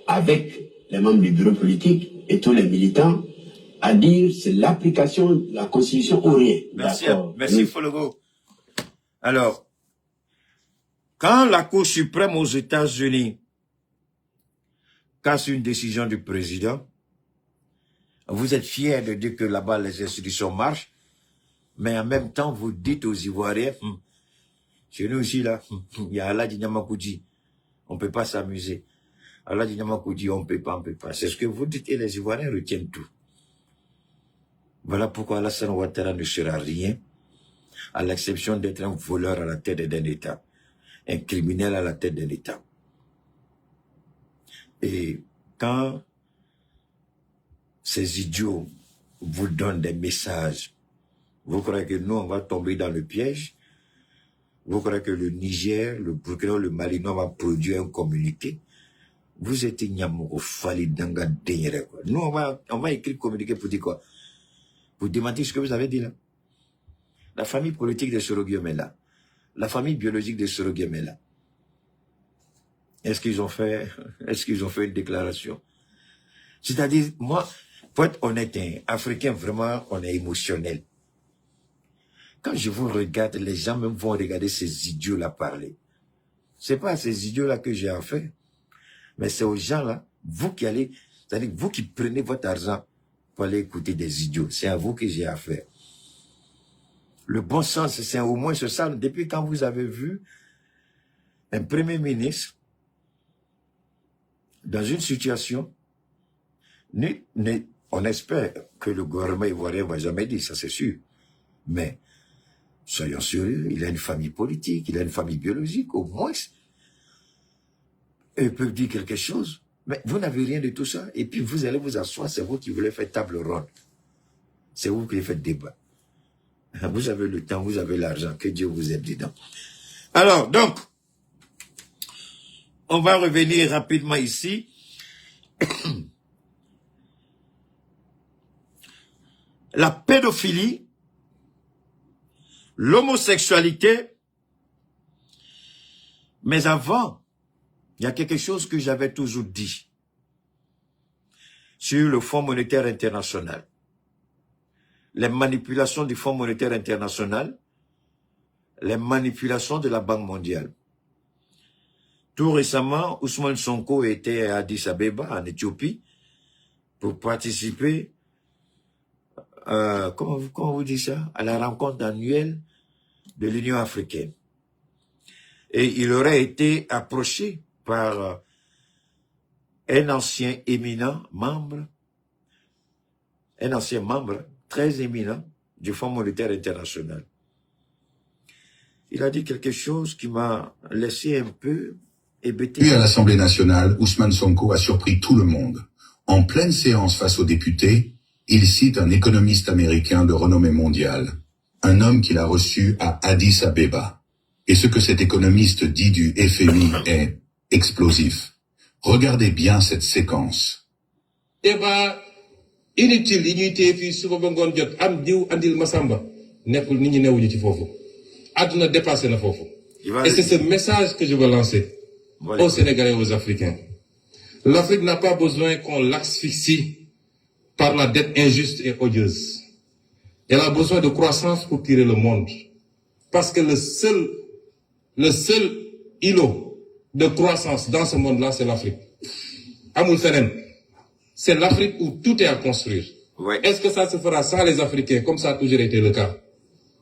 avec les membres du bureau politique et tous les militants, à dire c'est l'application de la Constitution ou rien. Merci, merci Fologo. Alors, quand la Cour suprême aux États-Unis casse une décision du président, vous êtes fiers de dire que là-bas les institutions marchent, mais en même temps vous dites aux Ivoiriens, chez nous aussi là, il y a Aladji Nyamakoudji, on ne peut pas s'amuser. Aladji Nyamakoudji, on ne peut pas. C'est ce que vous dites et les Ivoiriens retiennent tout. Voilà pourquoi Alassane Ouattara ne sera rien, à l'exception d'être un voleur à la tête d'un État, un criminel à la tête d'un État. Et quand ces idiots vous donnent des messages, vous croyez que nous, on va tomber dans le piège? Vous croyez que le Niger, le Burkina, le Mali, nous, on va produire un communiqué? Vous êtes Nyamou, Fali, Danga, Denyere, quoi. Nous, on va écrire communiqué pour dire quoi? Pour démentir ce que vous avez dit là. La famille politique de Soro Guillaume est là. La famille biologique de Soro Guillaume est là. Est-ce qu'ils ont fait une déclaration? C'est-à-dire, moi, pour être honnête, Africain, vraiment, on est émotionnel. Quand je vous regarde, les gens même vont regarder ces idiots-là parler. C'est pas à ces idiots-là que j'ai affaire, mais c'est aux gens-là, vous qui allez, c'est-à-dire vous qui prenez votre argent pour aller écouter des idiots. C'est à vous que j'ai affaire. Le bon sens, c'est au moins ça. Depuis quand vous avez vu un premier ministre dans une situation, on espère que le gouvernement ivoirien ne va jamais dire, ça c'est sûr. Mais, soyons sérieux, il a une famille politique, il a une famille biologique, au moins. Ils peuvent dire quelque chose. Mais vous n'avez rien de tout ça. Et puis vous allez vous asseoir, c'est vous qui voulez faire table ronde. C'est vous qui faites débat. Vous avez le temps, vous avez l'argent, que Dieu vous aide dedans. Alors, donc, on va revenir rapidement ici. La pédophilie, l'homosexualité, mais avant, il y a quelque chose que j'avais toujours dit sur le Fonds monétaire international. Les manipulations du Fonds monétaire international, les manipulations de la Banque mondiale. Tout récemment, Ousmane Sonko était à Addis Abeba, en Éthiopie, pour participer, comment vous dites ça, à la rencontre annuelle de l'Union africaine. Et il aurait été approché par un ancien éminent membre, très éminent du Fonds monétaire international. Il a dit quelque chose qui m'a laissé un peu hébété. Puis à l'Assemblée nationale, Ousmane Sonko a surpris tout le monde. En pleine séance face aux députés, il cite un économiste américain de renommée mondiale, un homme qu'il a reçu à Addis Abeba. Et ce que cet économiste dit du FMI est explosif. Regardez bien cette séquence. Débat inutile yi ñuy téye fii suba ba ngoon jot am diw andil Masamba nekkul nit ñi newuñu ci foofu àdduna dépassé na foofu. Et c'est ce message que je veux lancer aux Sénégalais et aux Africains. L'Afrique n'a pas besoin qu'on l'asphyxie par la dette injuste et odieuse. Elle a besoin de croissance pour tirer le monde. Parce que le seul îlot de croissance dans ce monde-là, c'est l'Afrique. Amul feneen. C'est l'Afrique où tout est à construire. Ouais. Est-ce que ça se fera sans les Africains, comme ça a toujours été le cas?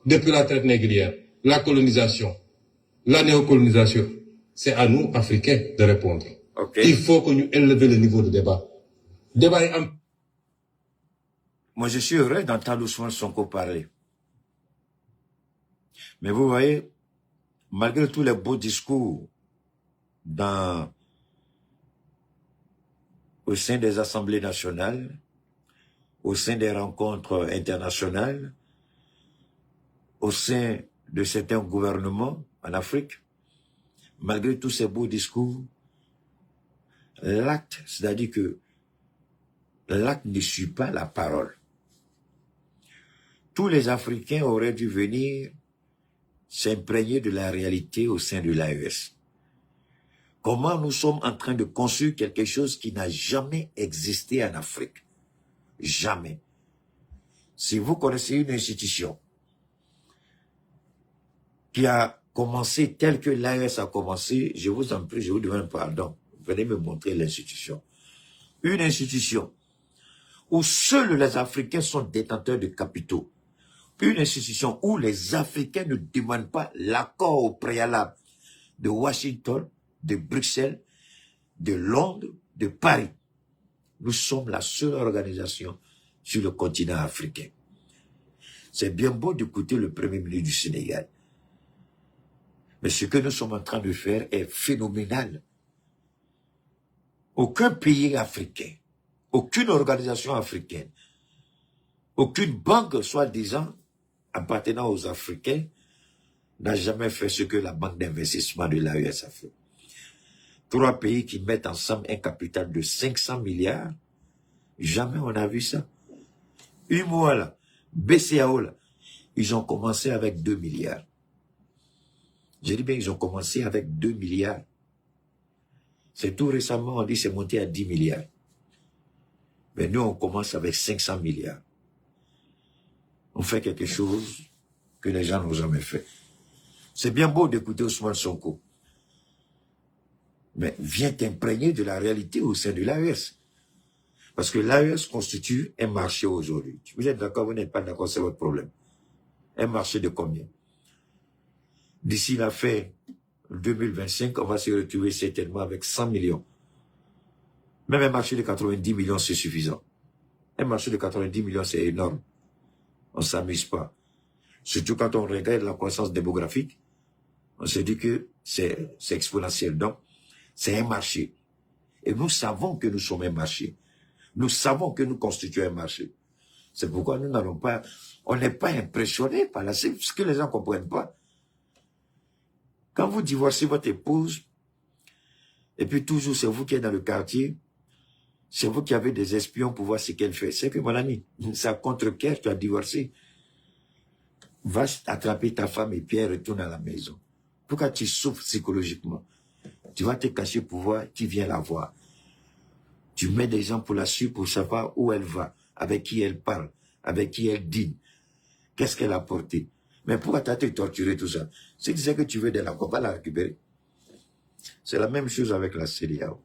Depuis la traite négrière, la colonisation, la néocolonisation. C'est à nous, Africains, de répondre. Okay. Il faut que nous élevions le niveau de débat. Débat est un... Moi, je suis heureux d'entendre Ousmane Sonko parler. Mais vous voyez, malgré tous les beaux discours au sein des assemblées nationales, au sein des rencontres internationales, au sein de certains gouvernements en Afrique, malgré tous ces beaux discours, l'acte, c'est-à-dire que l'acte ne suit pas la parole. Tous les Africains auraient dû venir s'imprégner de la réalité au sein de l'AES. Comment nous sommes en train de construire quelque chose qui n'a jamais existé en Afrique. Jamais. Si vous connaissez une institution qui a commencé tel que l'AES a commencé, je vous en prie, je vous demande pardon. Venez me montrer l'institution. Une institution où seuls les Africains sont détenteurs de capitaux. Une institution où les Africains ne demandent pas l'accord au préalable de Washington, de Bruxelles, de Londres, de Paris. Nous sommes la seule organisation sur le continent africain. C'est bien beau d'écouter le Premier ministre du Sénégal. Mais ce que nous sommes en train de faire est phénoménal. Aucun pays africain, aucune organisation africaine, aucune banque soi-disant appartenant aux Africains n'a jamais fait ce que la banque d'investissement de l'AES a fait. 3 pays qui mettent ensemble un capital de 500 milliards, jamais on a vu ça. UMOA là, BCAO là, ils ont commencé avec 2 milliards. Je dis bien, ils ont commencé avec 2 milliards. C'est tout récemment, on dit c'est monté à 10 milliards. Mais nous, on commence avec 500 milliards. On fait quelque chose que les gens n'ont jamais fait. C'est bien beau d'écouter Ousmane Sonko. Mais viens t'imprégner de la réalité au sein de l'AES. Parce que l'AES constitue un marché aujourd'hui. Vous êtes d'accord, vous n'êtes pas d'accord, c'est votre problème. Un marché de combien? D'ici la fin 2025, on va se retrouver certainement avec 100 millions. Même un marché de 90 millions, c'est suffisant. Un marché de 90 millions, c'est énorme. On ne s'amuse pas. Surtout quand on regarde la croissance démographique, on se dit que c'est exponentiel. Donc, c'est un marché. Et nous savons que nous sommes un marché. Nous savons que nous constituons un marché. C'est pourquoi nous n'allons pas, on n'est pas impressionné par la, c'est ce que les gens ne comprennent pas. Quand vous divorcez votre épouse, et puis toujours c'est vous qui êtes dans le quartier, c'est vous qui avez des espions pour voir ce qu'elle fait. C'est que mon ami, ça contre-cœur, tu as divorcé. Va attraper ta femme et puis elle retourne à la maison. Pourquoi tu souffres psychologiquement? Tu vas te cacher pour voir qui vient la voir. Tu mets des gens pour la suivre pour savoir où elle va, avec qui elle parle, avec qui elle dîne. Qu'est-ce qu'elle a porté? Mais pourquoi tu as été torturé tout ça? Si tu sais que tu veux de la coupe, va la récupérer. C'est la même chose avec la CEDEAO.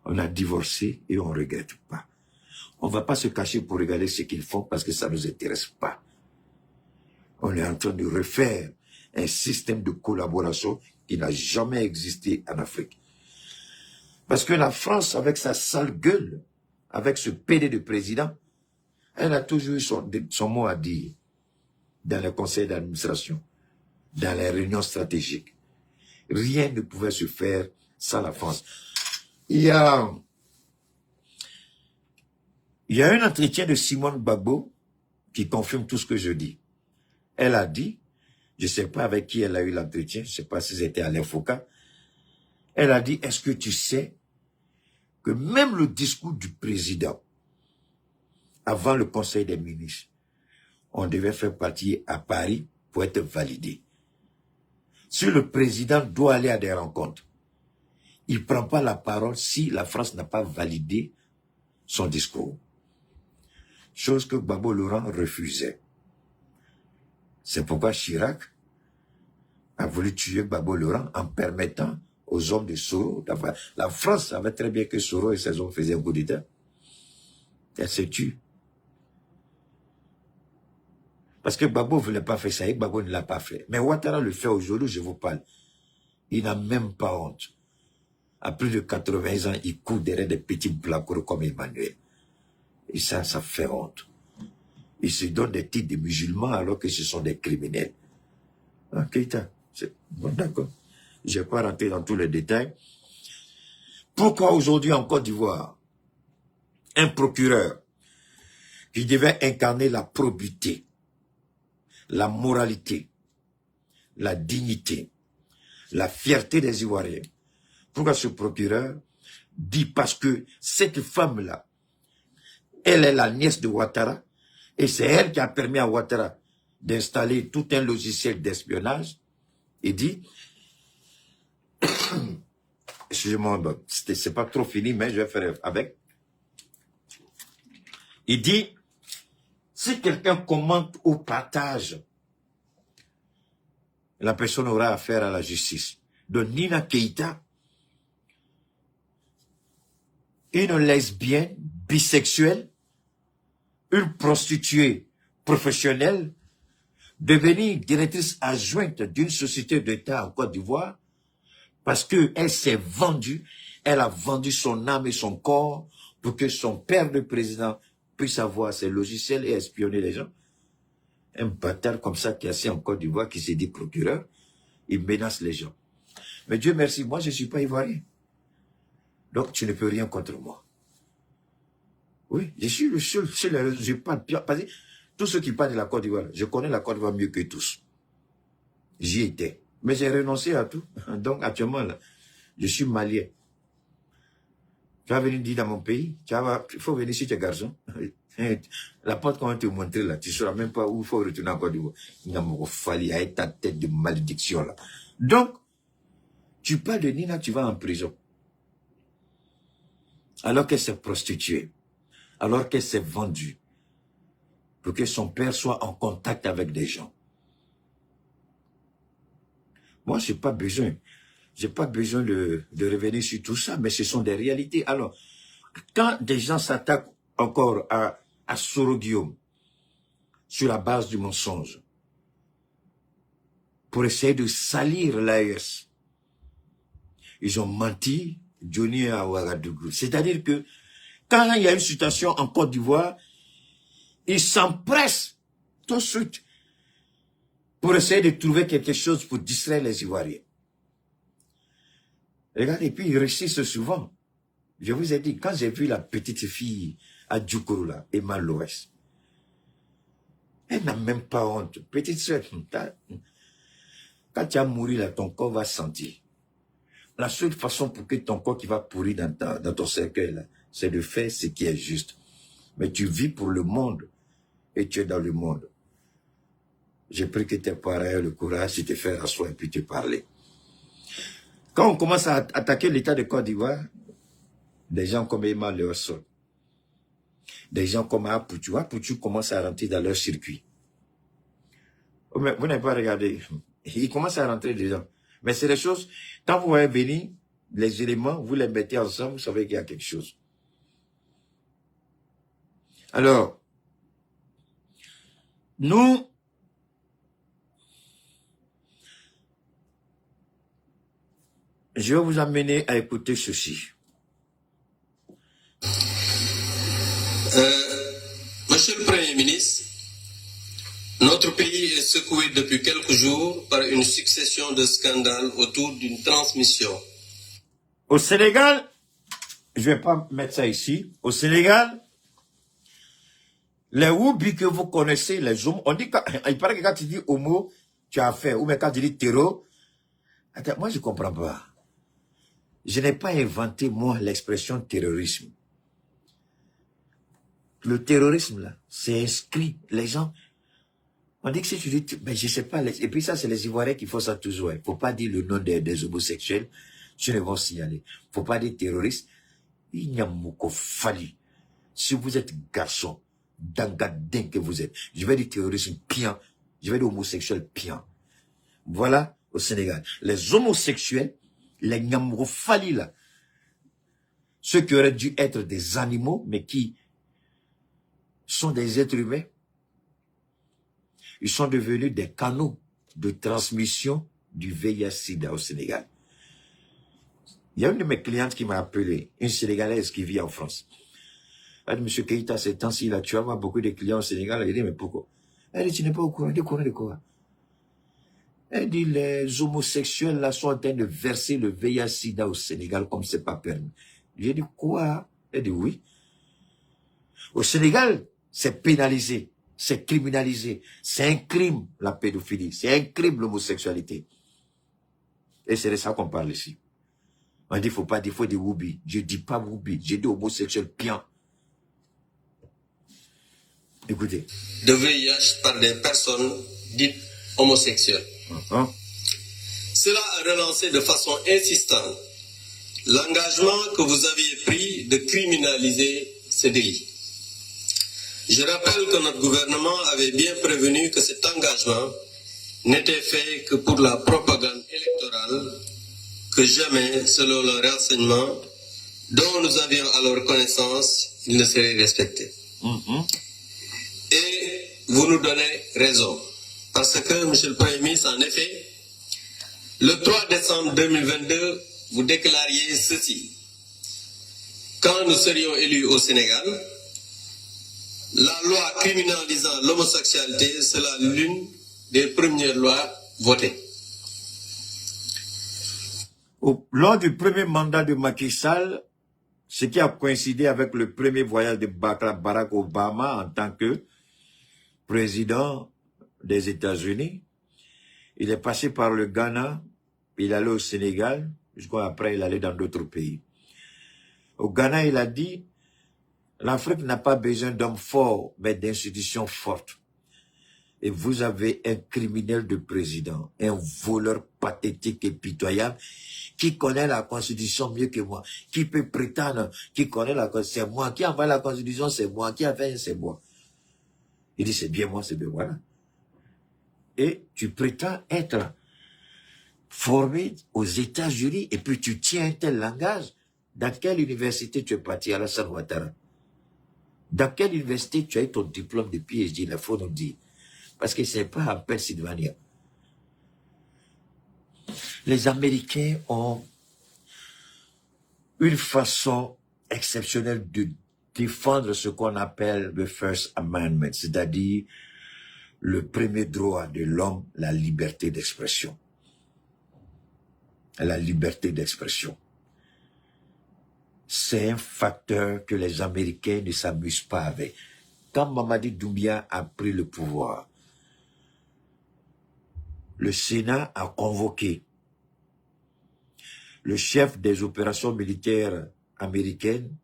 On a divorcé et on ne regrette pas. On ne va pas se cacher pour regarder ce qu'ils font parce que ça ne nous intéresse pas. On est en train de refaire un système de collaboration qui n'a jamais existé en Afrique. Parce que la France, avec sa sale gueule, avec ce PD de président, elle a toujours eu son mot à dire dans le conseil d'administration, dans les réunions stratégiques. Rien ne pouvait se faire sans la France. Il y a un entretien de Simone Gbagbo qui confirme tout ce que je dis. Elle a dit, je ne sais pas avec qui elle a eu l'entretien, je ne sais pas si c'était Alain Foucault, elle a dit, est-ce que tu sais que même le discours du président, avant le conseil des ministres, on devait faire partie à Paris pour être validé. Si le président doit aller à des rencontres, il ne prend pas la parole si la France n'a pas validé son discours. Chose que Gbagbo Laurent refusait. C'est pourquoi Chirac a voulu tuer Gbagbo Laurent en permettant aux hommes de Soro d'avoir... La France savait très bien que Soro et ses hommes faisaient un coup d'État. Elle se tue. Parce que Gbagbo ne voulait pas faire ça et Gbagbo ne l'a pas fait. Mais Ouattara le fait aujourd'hui, je vous parle. Il n'a même pas honte. À plus de 80 ans, il court derrière des petits blagueurs comme Emmanuel. Et ça fait honte. Ils se donnent des titres de musulmans alors que ce sont des criminels. Ah, Keïta, c'est bon, d'accord. Je ne vais pas rentrer dans tous les détails. Pourquoi aujourd'hui en Côte d'Ivoire, un procureur qui devait incarner la probité, la moralité, la dignité, la fierté des Ivoiriens, pourquoi ce procureur dit parce que cette femme-là, elle est la nièce de Ouattara, et c'est elle qui a permis à Ouattara d'installer tout un logiciel d'espionnage. Il dit, excusez-moi, c'est pas trop fini, mais je vais faire avec. Il dit, si quelqu'un commente ou partage, la personne aura affaire à la justice. Donc Nina Keïta, une lesbienne, bisexuelle, une prostituée professionnelle, devenir directrice adjointe d'une société d'État en Côte d'Ivoire, parce qu'elle s'est vendue, elle a vendu son âme et son corps pour que son père de président puisse avoir ses logiciels et espionner les gens. Un bâtard comme ça qui est assis en Côte d'Ivoire, qui s'est dit procureur, il menace les gens. Mais Dieu merci, moi je ne suis pas ivoirien. Donc tu ne peux rien contre moi. Oui, je suis le seul, je parle bien. Tous ceux qui parlent de la Côte d'Ivoire, je connais la Côte d'Ivoire mieux que tous. J'y étais. Mais j'ai renoncé à tout. Donc actuellement, là, je suis malien. Tu vas venir dire dans mon pays, il faut venir chez tes garçons. La porte qu'on va te montrer là, tu ne sauras même pas où il faut retourner en Côte d'Ivoire. Il m'a fallu avec ta tête de malédiction là. Donc, tu parles de Nina, tu vas en prison. Alors qu'elle s'est prostituée. Alors qu'elle s'est vendue. Pour que son père soit en contact avec des gens. Moi, je n'ai pas besoin. J'ai pas besoin de revenir sur tout ça, mais ce sont des réalités. Alors, quand des gens s'attaquent encore à Soro Guillaume, sur la base du mensonge, pour essayer de salir l'AES, ils ont menti, Johnny à Ouagadougou. C'est-à-dire que, quand il y a une situation en Côte d'Ivoire, ils s'empressent tout de suite pour essayer de trouver quelque chose pour distraire les Ivoiriens. Regardez, et puis ils réussissent souvent. Je vous ai dit, quand j'ai vu la petite fille à Djoukoro, là, Emma Loès, elle n'a même pas honte. Petite soeur, quand tu as mouru là, ton corps va sentir. La seule façon pour que ton corps qui va pourrir dans ton cercueil, là, c'est de faire ce qui est juste. Mais tu vis pour le monde et tu es dans le monde. J'ai pris que tes parents aient le courage de te faire asseoir et puis te parler. Quand on commence à attaquer l'État de Côte d'Ivoire, des gens comme Emma Leoson, des gens comme Apoutou commencent à rentrer dans leur circuit. Mais vous n'avez pas regardé. Ils commencent à rentrer dedans. Mais c'est des choses, quand vous voyez venir, les éléments, vous les mettez ensemble, vous savez qu'il y a quelque chose. Alors, nous, je vais vous amener à écouter ceci. Monsieur le Premier ministre, notre pays est secoué depuis quelques jours par une succession de scandales autour d'une transmission. Au Sénégal, je ne vais pas mettre ça ici, au Sénégal, les Woubi que vous connaissez, les hommes, on dit il paraît que quand tu dis homo, tu as fait, ou mais quand tu dis terreau, attends, moi je ne comprends pas. Je n'ai pas inventé, moi, l'expression terrorisme. Le terrorisme, là, c'est inscrit. Les gens, on dit que si tu dis, mais je sais pas, et puis ça, c'est les Ivoiriens qui font ça toujours. Il ne faut pas dire le nom des homosexuels, tu ne vont signaler. Il ne faut pas dire terroriste. Il n'y a mouko fali. Si vous êtes garçon, dangadin que vous êtes, je vais dire terrorisme pian, je vais dire homosexuel pian. Voilà, au Sénégal. Les homosexuels, les Nyamro Fali là, ceux qui auraient dû être des animaux, mais qui sont des êtres humains, ils sont devenus des canaux de transmission du VIH-Sida au Sénégal. Il y a une de mes clientes qui m'a appelé, une Sénégalaise qui vit en France. Elle dit, Monsieur Keïta, ces temps-ci, là, tu vas avoir beaucoup de clients au Sénégal. Elle dit, mais pourquoi? Elle dit, tu n'es pas au courant. De quoi? Elle dit, les homosexuels là sont en train de verser le VIH-Sida au Sénégal comme c'est pas permis. J'ai dit, quoi? Elle dit, oui. Au Sénégal, c'est pénalisé, c'est criminalisé, c'est un crime la pédophilie, c'est un crime l'homosexualité. Et c'est de ça qu'on parle ici. On dit, il faut dire woubi. Je dis pas woubi, j'ai dit homosexuel pian. Écoutez. De VIH par des personnes dites homosexuelles. Cela a relancé de façon insistante l'engagement que vous aviez pris de criminaliser ces délits. Je rappelle que notre gouvernement avait bien prévenu que cet engagement n'était fait que pour la propagande électorale, que jamais, selon le renseignement dont nous avions alors connaissance, il ne serait respecté. Et vous nous donnez raison. Parce que, Monsieur le Premier ministre, en effet, le 3 décembre 2022, vous déclariez ceci. Quand nous serions élus au Sénégal, la loi criminalisant l'homosexualité sera l'une des premières lois votées. Lors du premier mandat de Macky Sall, ce qui a coïncidé avec le premier voyage de Barack Obama en tant que président des États-Unis, il est passé par le Ghana, il allait au Sénégal, jusqu'après il allait dans d'autres pays. Au Ghana, il a dit, l'Afrique n'a pas besoin d'hommes forts, mais d'institutions fortes. Et vous avez un criminel de président, un voleur pathétique et pitoyable, qui connaît la Constitution mieux que moi, qui peut prétendre, qui connaît la Constitution, c'est moi, qui envoie la Constitution, c'est moi, qui a fait, c'est moi. Il dit, c'est bien moi, voilà. Et tu prétends être formé aux États-Unis, et puis tu tiens un tel langage. Dans quelle université tu es parti, Alassane Ouattara? Dans quelle université tu as eu ton diplôme de PhD? Il faut nous dire. Parce que c'est pas en Pennsylvanie. Les Américains ont une façon exceptionnelle de défendre ce qu'on appelle le First Amendment, c'est-à-dire le premier droit de l'homme, la liberté d'expression. La liberté d'expression. C'est un facteur que les Américains ne s'amusent pas avec. Quand Mamadi Doumbia a pris le pouvoir, le Sénat a convoqué le chef des opérations militaires américaines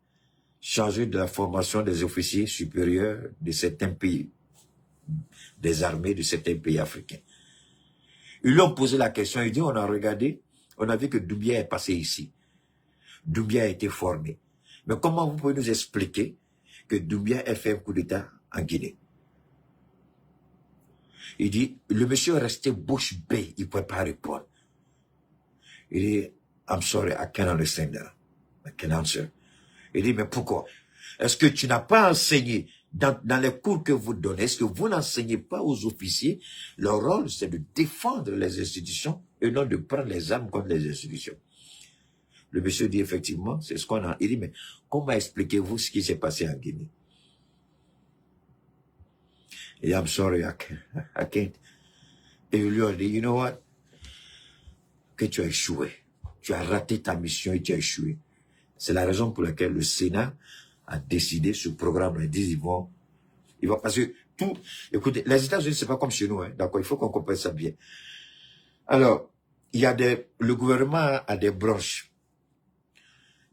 chargé de la formation des officiers supérieurs de certains pays, des armées de certains pays africains. Ils lui ont posé la question, ils disent, on a regardé, on a vu que Doumbia est passé ici. Doumbia a été formé. Mais comment vous pouvez nous expliquer que Doumbia ait fait un coup d'État en Guinée? Il dit, le monsieur est resté bouche bée, il ne pouvait pas répondre. Il dit, I'm sorry, I can't understand that. I can't answer. Il dit, mais pourquoi? Est-ce que tu n'as pas enseigné dans les cours que vous donnez, est-ce que vous n'enseignez pas aux officiers? Leur rôle, c'est de défendre les institutions et non de prendre les armes contre les institutions. Le monsieur dit effectivement, c'est ce qu'on a. Il dit, mais comment expliquez-vous ce qui s'est passé en Guinée? Il dit, I'm sorry, I can't. Et il lui a dit, you know what? Que tu as échoué. Tu as raté ta mission et tu as échoué. C'est la raison pour laquelle le Sénat a décidé ce programme. Ils disent, ils vont, parce que tout, écoutez, les États-Unis, c'est pas comme chez nous, hein, d'accord, il faut qu'on comprenne ça bien. Alors, le gouvernement a des branches.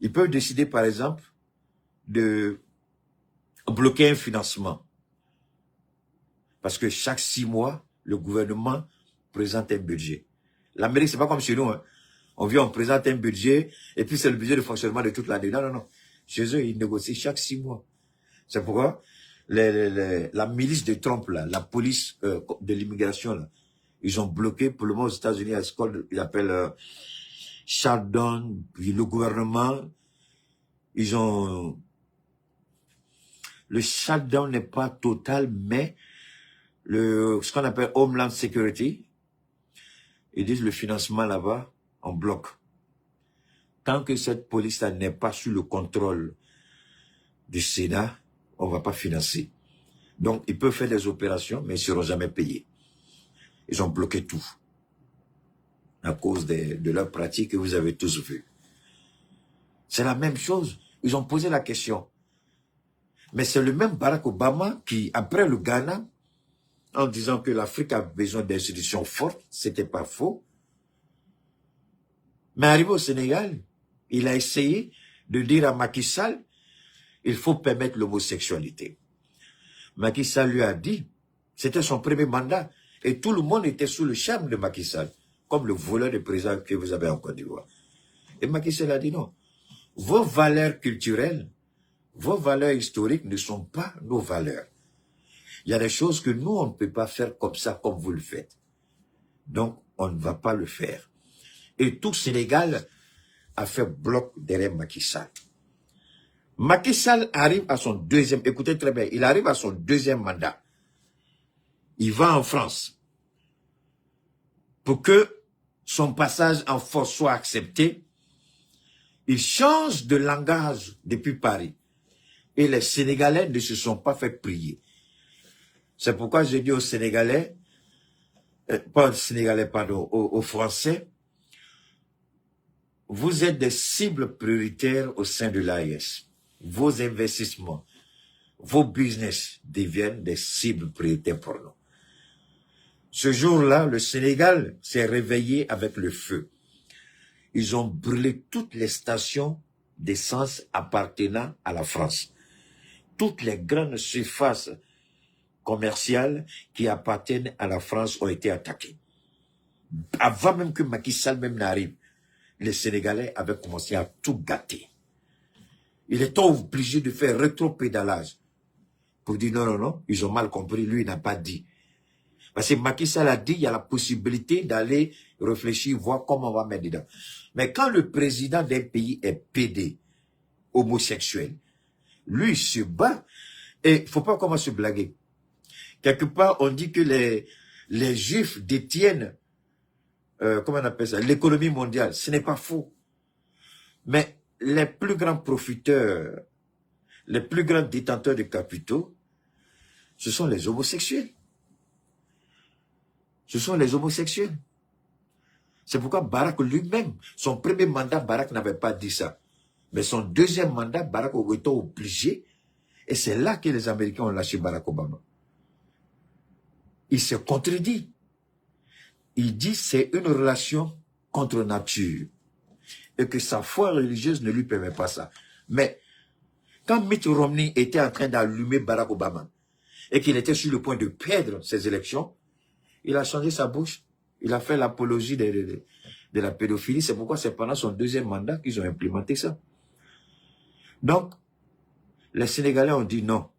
Ils peuvent décider, par exemple, de bloquer un financement. Parce que chaque 6 mois, le gouvernement présente un budget. L'Amérique, c'est pas comme chez nous, hein. On vient, on présente un budget, et puis c'est le budget de fonctionnement de toute l'année. Non, non, non. Chez eux, ils négocient chaque 6 mois. C'est pourquoi la milice de Trump, là, la police de l'immigration, là, ils ont bloqué, pour le moment aux États-Unis, à ce qu'ils appellent shutdown, puis le gouvernement, ils ont... Le shutdown n'est pas total, mais ce qu'on appelle Homeland Security, ils disent le financement là-bas, on bloque. Tant que cette police-là n'est pas sous le contrôle du Sénat, on ne va pas financer. Donc, ils peuvent faire des opérations, mais ils ne seront jamais payés. Ils ont bloqué tout. À cause de leurs pratiques que vous avez tous vues. C'est la même chose. Ils ont posé la question. Mais c'est le même Barack Obama qui, après le Ghana, en disant que l'Afrique a besoin d'institutions fortes, c'était pas faux. Mais arrivé au Sénégal, il a essayé de dire à Macky Sall, il faut permettre l'homosexualité. Macky Sall lui a dit, c'était son premier mandat, et tout le monde était sous le charme de Macky Sall, comme le voleur de président que vous avez en Côte d'Ivoire. Et Macky Sall a dit non, vos valeurs culturelles, vos valeurs historiques ne sont pas nos valeurs. Il y a des choses que nous, on ne peut pas faire comme ça, comme vous le faites. Donc, on ne va pas le faire. Et tout Sénégal a fait bloc derrière Macky Sall. Macky Sall arrive à son deuxième, écoutez très bien, il arrive à son deuxième mandat. Il va en France pour que son passage en force soit accepté. Il change de langage depuis Paris. Et les Sénégalais ne se sont pas fait prier. C'est pourquoi j'ai dit aux Sénégalais, pas aux Sénégalais, pardon, aux Français, vous êtes des cibles prioritaires au sein de l'AES. Vos investissements, vos business deviennent des cibles prioritaires pour nous. Ce jour-là, le Sénégal s'est réveillé avec le feu. Ils ont brûlé toutes les stations d'essence appartenant à la France. Toutes les grandes surfaces commerciales qui appartiennent à la France ont été attaquées. Avant même que Macky Sall même n'arrive, les Sénégalais avaient commencé à tout gâter. Il est obligé de faire rétropédalage pour dire non, non, non, ils ont mal compris, lui il n'a pas dit. Parce que Macky Sall a dit, il y a la possibilité d'aller réfléchir, voir comment on va mettre dedans. Mais quand le président d'un pays est pédé, homosexuel, lui il se bat, et il ne faut pas commencer à se blaguer. Quelque part, on dit que les Juifs détiennent, comment on appelle ça, l'économie mondiale. Ce n'est pas faux. Mais les plus grands profiteurs, les plus grands détenteurs de capitaux, ce sont les homosexuels. Ce sont les homosexuels. C'est pourquoi Barack lui-même, son premier mandat, Barack n'avait pas dit ça. Mais son deuxième mandat, Barack était obligé. Et c'est là que les Américains ont lâché Barack Obama. Il se contredit. Il dit c'est une relation contre nature. Et que sa foi religieuse ne lui permet pas ça. Mais quand Mitt Romney était en train d'allumer Barack Obama et qu'il était sur le point de perdre ses élections, il a changé sa bouche. Il a fait l'apologie de la pédophilie. C'est pourquoi c'est pendant son deuxième mandat qu'ils ont implémenté ça. Donc, les Sénégalais ont dit non.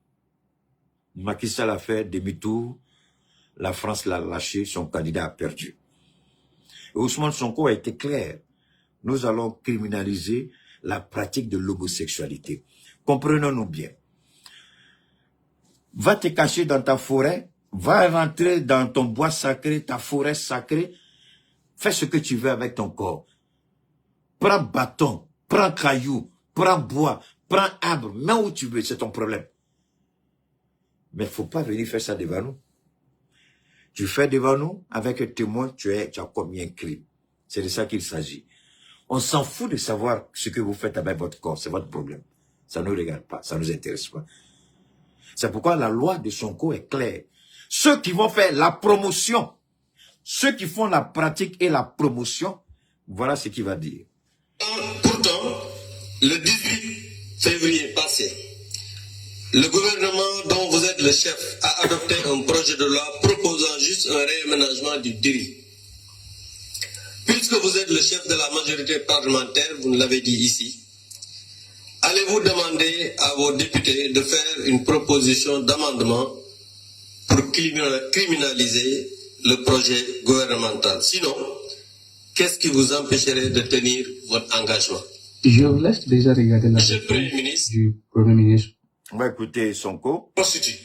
Macky Sall a fait demi-tour. La France l'a lâché. Son candidat a perdu. Et Ousmane Sonko a été clair. nous allons criminaliser la pratique de l'homosexualité. Comprenons-nous bien. Va te cacher dans ta forêt, va rentrer dans ton bois sacré, ta forêt sacrée, fais ce que tu veux avec ton corps. Prends bâton, prends caillou, prends bois, prends arbre, mets où tu veux, c'est ton problème. Mais il ne faut pas venir faire ça devant nous. Tu fais devant nous, avec un témoin, tu as commis un crime. C'est de ça qu'il s'agit. On s'en fout de savoir ce que vous faites avec votre corps, c'est votre problème. Ça ne nous regarde pas, ça ne nous intéresse pas. C'est pourquoi la loi de Sonko est claire. Ceux qui vont faire la promotion, ceux qui font la pratique et la promotion, voilà ce qu'il va dire. Pourtant, le 18 février passé, le gouvernement dont vous êtes le chef a adopté un projet de loi proposant juste un réaménagement du DIRI. Puisque vous êtes le chef de la majorité parlementaire, vous nous l'avez dit ici, allez-vous demander à vos députés de faire une proposition d'amendement pour criminaliser le projet gouvernemental? Sinon, qu'est-ce qui vous empêcherait de tenir votre engagement? Je vous laisse déjà regarder la Monsieur le Premier ministre, du Premier ministre. On va écouter Sonko. Constitue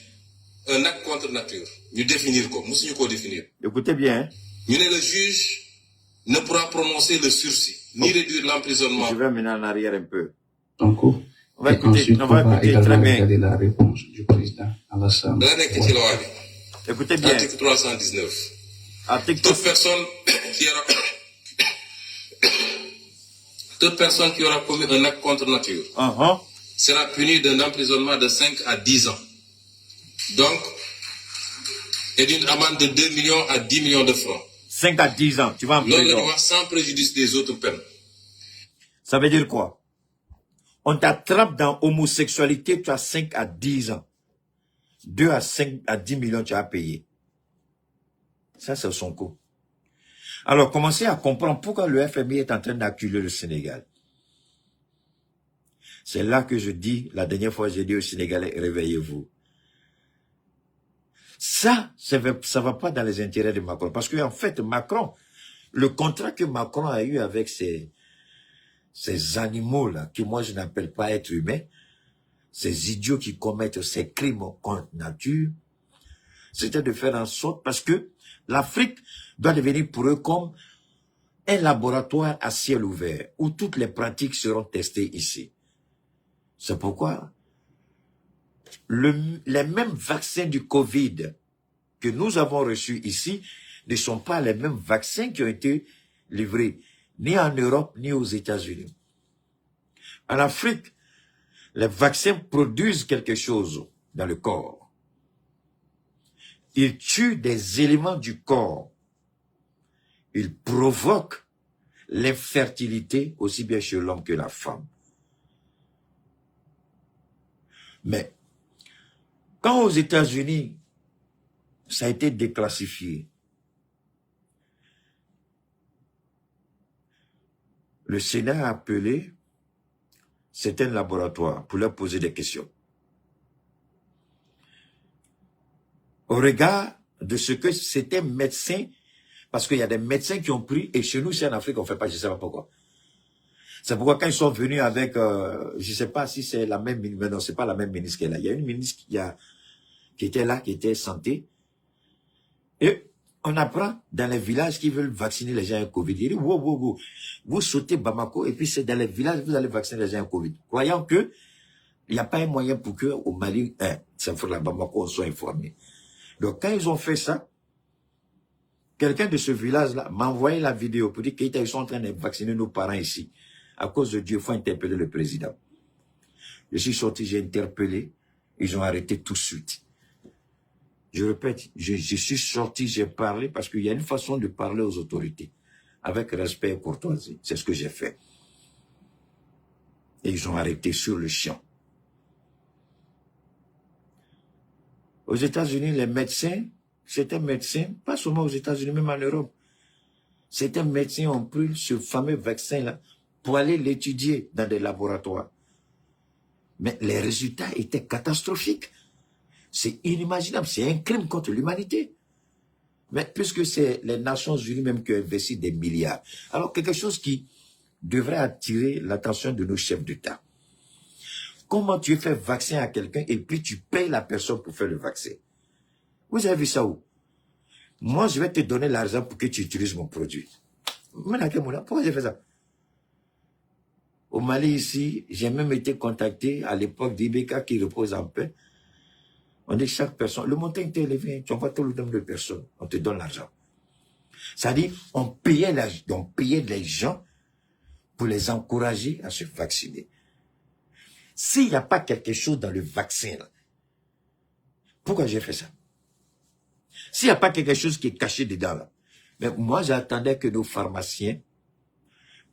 un acte contre nature. Nous définir quoi? Nous nous définir. Écoutez bien. Le juge ne pourra prononcer le sursis, ni réduire l'emprisonnement. Je vais maintenant en arrière un peu. Sonko. On va écouter très bien. La réponse du président Alassane. Écoutez bien. Article 319. Article... Toute personne qui aura commis un acte contre nature sera punie d'un emprisonnement de 5 à 10 ans. Donc, et d'une amende de 2 millions à 10 millions de francs. 5 à 10 ans, tu vas en prison. Sans préjudice des autres peines. Ça veut dire quoi? On t'attrape dans homosexualité, tu as 5 à 10 ans. 2 à 5 à 10 millions, tu as payé. Ça, c'est son coût. Alors, commencez à comprendre pourquoi le FMI est en train d'acculer le Sénégal. C'est là que je dis, la dernière fois, j'ai dit aux Sénégalais, réveillez-vous. Ça va pas dans les intérêts de Macron. Parce qu'en fait, Macron, le contrat que Macron a eu avec ces animaux-là, que moi je n'appelle pas être humains, ces idiots qui commettent ces crimes contre nature, c'était de faire en sorte, parce que l'Afrique doit devenir pour eux comme un laboratoire à ciel ouvert, où toutes les pratiques seront testées ici. C'est pourquoi les mêmes vaccins du Covid que nous avons reçus ici ne sont pas les mêmes vaccins qui ont été livrés ni en Europe ni aux États-Unis. En Afrique, les vaccins produisent quelque chose dans le corps. Ils tuent des éléments du corps. Ils provoquent l'infertilité aussi bien chez l'homme que la femme. Mais quand aux États-Unis, ça a été déclassifié, le Sénat a appelé certains laboratoires pour leur poser des questions. Au regard de ce que c'était médecin, parce qu'il y a des médecins qui ont pris, et chez nous, c'est en Afrique, on ne fait pas, je ne sais pas pourquoi. C'est pourquoi quand ils sont venus avec, je ne sais pas si c'est la même ministre, mais non, c'est pas la même ministre qui est là. Il y a une ministre qui était là, qui était santé. Et on apprend dans les villages qu'ils veulent vacciner les gens à Covid. Il dit, wow, vous sautez Bamako, et puis c'est dans les villages, vous allez vacciner les gens à Covid. Croyant que il n'y a pas un moyen pour que au Mali, ça faut la Bamako, on soit informé. Donc quand ils ont fait ça, quelqu'un de ce village-là m'a envoyé la vidéo pour dire qu'ils sont en train de vacciner nos parents ici. À cause de Dieu, il faut interpeller le président. Je suis sorti, j'ai interpellé, ils ont arrêté tout de suite. Je répète, je suis sorti, j'ai parlé, parce qu'il y a une façon de parler aux autorités, avec respect et courtoisie. C'est ce que j'ai fait. Et ils ont arrêté sur le champ. Aux États-Unis, les médecins, certains médecins, pas seulement aux États-Unis, même en Europe, certains médecins ont pris ce fameux vaccin-là pour aller l'étudier dans des laboratoires. Mais les résultats étaient catastrophiques. C'est inimaginable, c'est un crime contre l'humanité. Mais puisque c'est les Nations Unies même qui ont investi des milliards. Alors quelque chose qui devrait attirer l'attention de nos chefs d'État. Comment tu fais vaccin à quelqu'un et puis tu payes la personne pour faire le vaccin? Vous avez vu ça où? Moi, je vais te donner l'argent pour que tu utilises mon produit. Pourquoi j'ai fait ça? Au Mali, ici, j'ai même été contacté à l'époque d'Ibeka qui repose en paix. On dit chaque personne, le montant était élevé, tu envoies tout le nombre de personnes, on te donne l'argent. C'est-à-dire, on payait les gens pour les encourager à se vacciner. S'il n'y a pas quelque chose dans le vaccin, là, pourquoi j'ai fait ça? S'il n'y a pas quelque chose qui est caché dedans, là. Mais moi, j'attendais que nos pharmaciens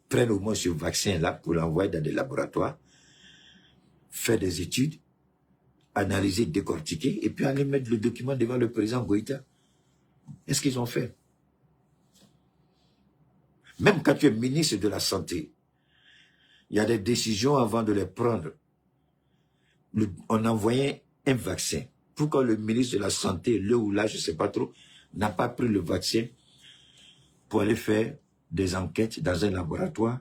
prennent au moins ce vaccin-là pour l'envoyer dans des laboratoires, faire des études, analyser, décortiquer, et puis aller mettre le document devant le président Goïta. Est-ce qu'ils ont fait? Même quand tu es ministre de la Santé, il y a des décisions avant de les prendre. On envoyait un vaccin. Pourquoi le ministre de la Santé, le ou là, je ne sais pas trop, n'a pas pris le vaccin pour aller faire des enquêtes dans un laboratoire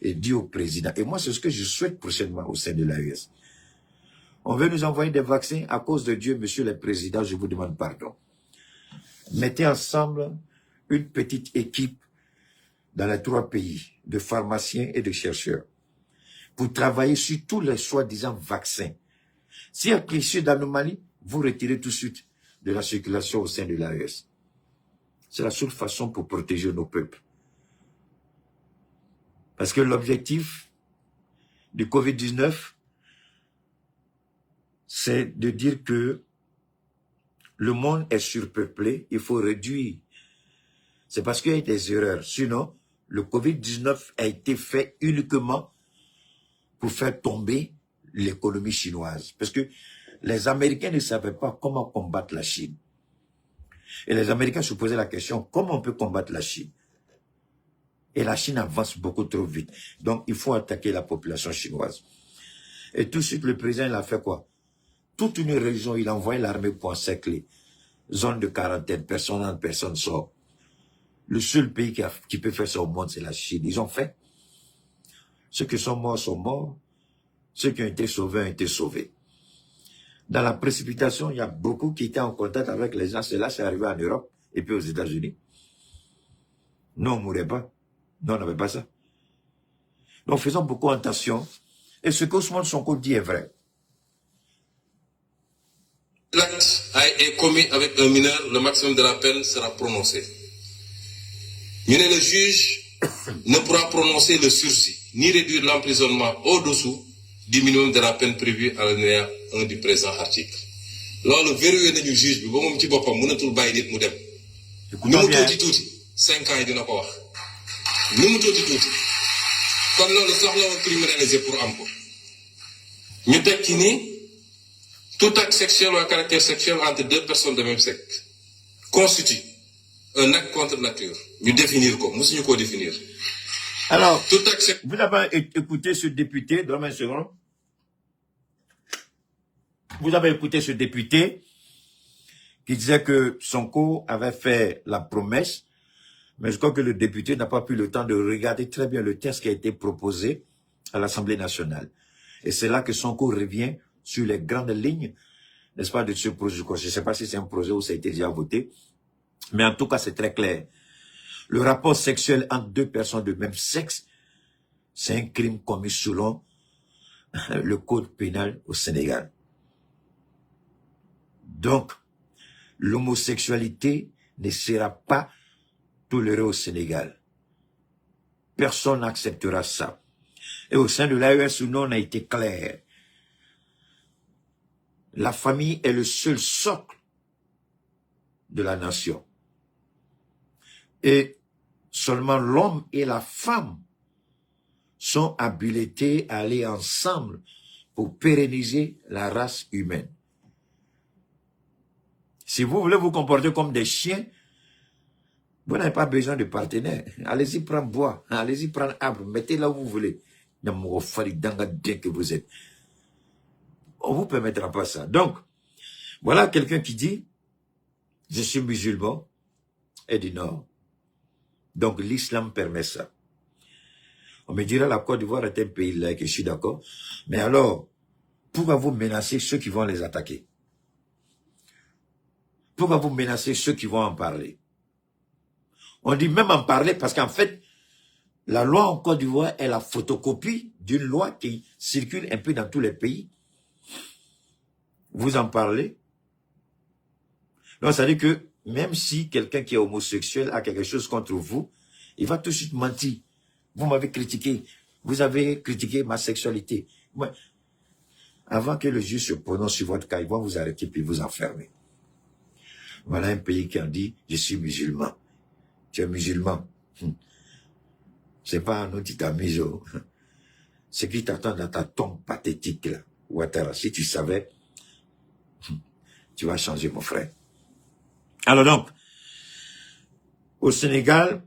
et dit au président. Et moi, c'est ce que je souhaite prochainement au sein de l'AES. On veut nous envoyer des vaccins à cause de Dieu, monsieur le président, je vous demande pardon. Mettez ensemble une petite équipe dans les 3 pays de pharmaciens et de chercheurs pour travailler sur tous les soi-disant vaccins. S'il y a quelque chose d'anomalie, vous retirez tout de suite de la circulation au sein de l'AES. C'est la seule façon pour protéger nos peuples. Parce que l'objectif du Covid-19, c'est de dire que le monde est surpeuplé, il faut réduire. C'est parce qu'il y a des erreurs. Sinon, le Covid-19 a été fait uniquement pour faire tomber l'économie chinoise. Parce que les Américains ne savaient pas comment combattre la Chine. Et les Américains se posaient la question, comment on peut combattre la Chine? Et la Chine avance beaucoup trop vite. Donc, il faut attaquer la population chinoise. Et tout de suite, le président, il a fait quoi? Toute une région, il a envoyé l'armée pour encercler. Zone de quarantaine, personne entre personne sort. Le seul pays qui peut faire ça au monde, c'est la Chine. Ils ont fait. Ceux qui sont morts sont morts. Ceux qui ont été sauvés ont été sauvés. Dans la précipitation, il y a beaucoup qui étaient en contact avec les gens. Cela, c'est arrivé en Europe et puis aux États-Unis. Nous, on ne mourait pas. Nous, on n'avait pas ça. Donc, faisons beaucoup attention. Et ce qu'Ousmane Sonko dit est vrai. L'acte est commis avec un mineur, le maximum de la peine sera prononcé. Le juge ne pourra prononcer le sursis, ni réduire l'emprisonnement au-dessous du minimum de la peine prévue à l'alinéa 1 du présent article. Là, le verrouillé du juge, bi ba mom ci bopam mënatul bàyyi nit mu dem. Ni mu tuuti 5 ans yi dina ko wax. Ni mu tuuti. Kon loolu soxla wa criminalisé pour am ko. Ñu tek ci ni tout acte sexuel ou à caractère sexuel entre 2 personnes de même sexe constitue un acte contre nature. Nous définir quoi, nous ko définir. Alors, vous avez écouté ce député, donne-moi une seconde. Vous avez écouté ce député qui disait que Sonko avait fait la promesse, mais je crois que le député n'a pas pu le temps de regarder très bien le texte qui a été proposé à l'Assemblée nationale. Et c'est là que Sonko revient sur les grandes lignes, n'est-ce pas, de ce projet. Je ne sais pas si c'est un projet où ça a été déjà voté, mais en tout cas, c'est très clair. Le rapport sexuel entre 2 personnes de même sexe, c'est un crime commis selon le code pénal au Sénégal. Donc, l'homosexualité ne sera pas tolérée au Sénégal. Personne n'acceptera ça. Et au sein de l'AES, nous, on a été clair. La famille est le seul socle de la nation. Et seulement l'homme et la femme sont habilités à aller ensemble pour pérenniser la race humaine. Si vous voulez vous comporter comme des chiens, vous n'avez pas besoin de partenaire. Allez-y prendre bois, allez-y prendre arbre, mettez là où vous voulez. Que vous êtes. On ne vous permettra pas ça. Donc, voilà quelqu'un qui dit, je suis musulman et du Nord. Donc l'islam permet ça. On me dirait la Côte d'Ivoire est un pays laïque, je suis d'accord. Mais alors, pourquoi vous menacez ceux qui vont les attaquer? Pourquoi vous menacez ceux qui vont en parler? On dit même en parler parce qu'en fait, la loi en Côte d'Ivoire est la photocopie d'une loi qui circule un peu dans tous les pays. Vous en parlez. Donc, ça veut dire que même si quelqu'un qui est homosexuel a quelque chose contre vous, il va tout de suite mentir. Vous m'avez critiqué. Vous avez critiqué ma sexualité. Ouais. Avant que le juge se prononce sur votre cas, ils vont vous arrêter puis vous enfermer. Voilà un pays qui en dit, je suis musulman. Tu es musulman. C'est pas un outil tamiso. Ce qui t'attend dans ta tombe pathétique, là. Ouattara, si tu savais, tu vas changer, mon frère. Alors donc, au Sénégal,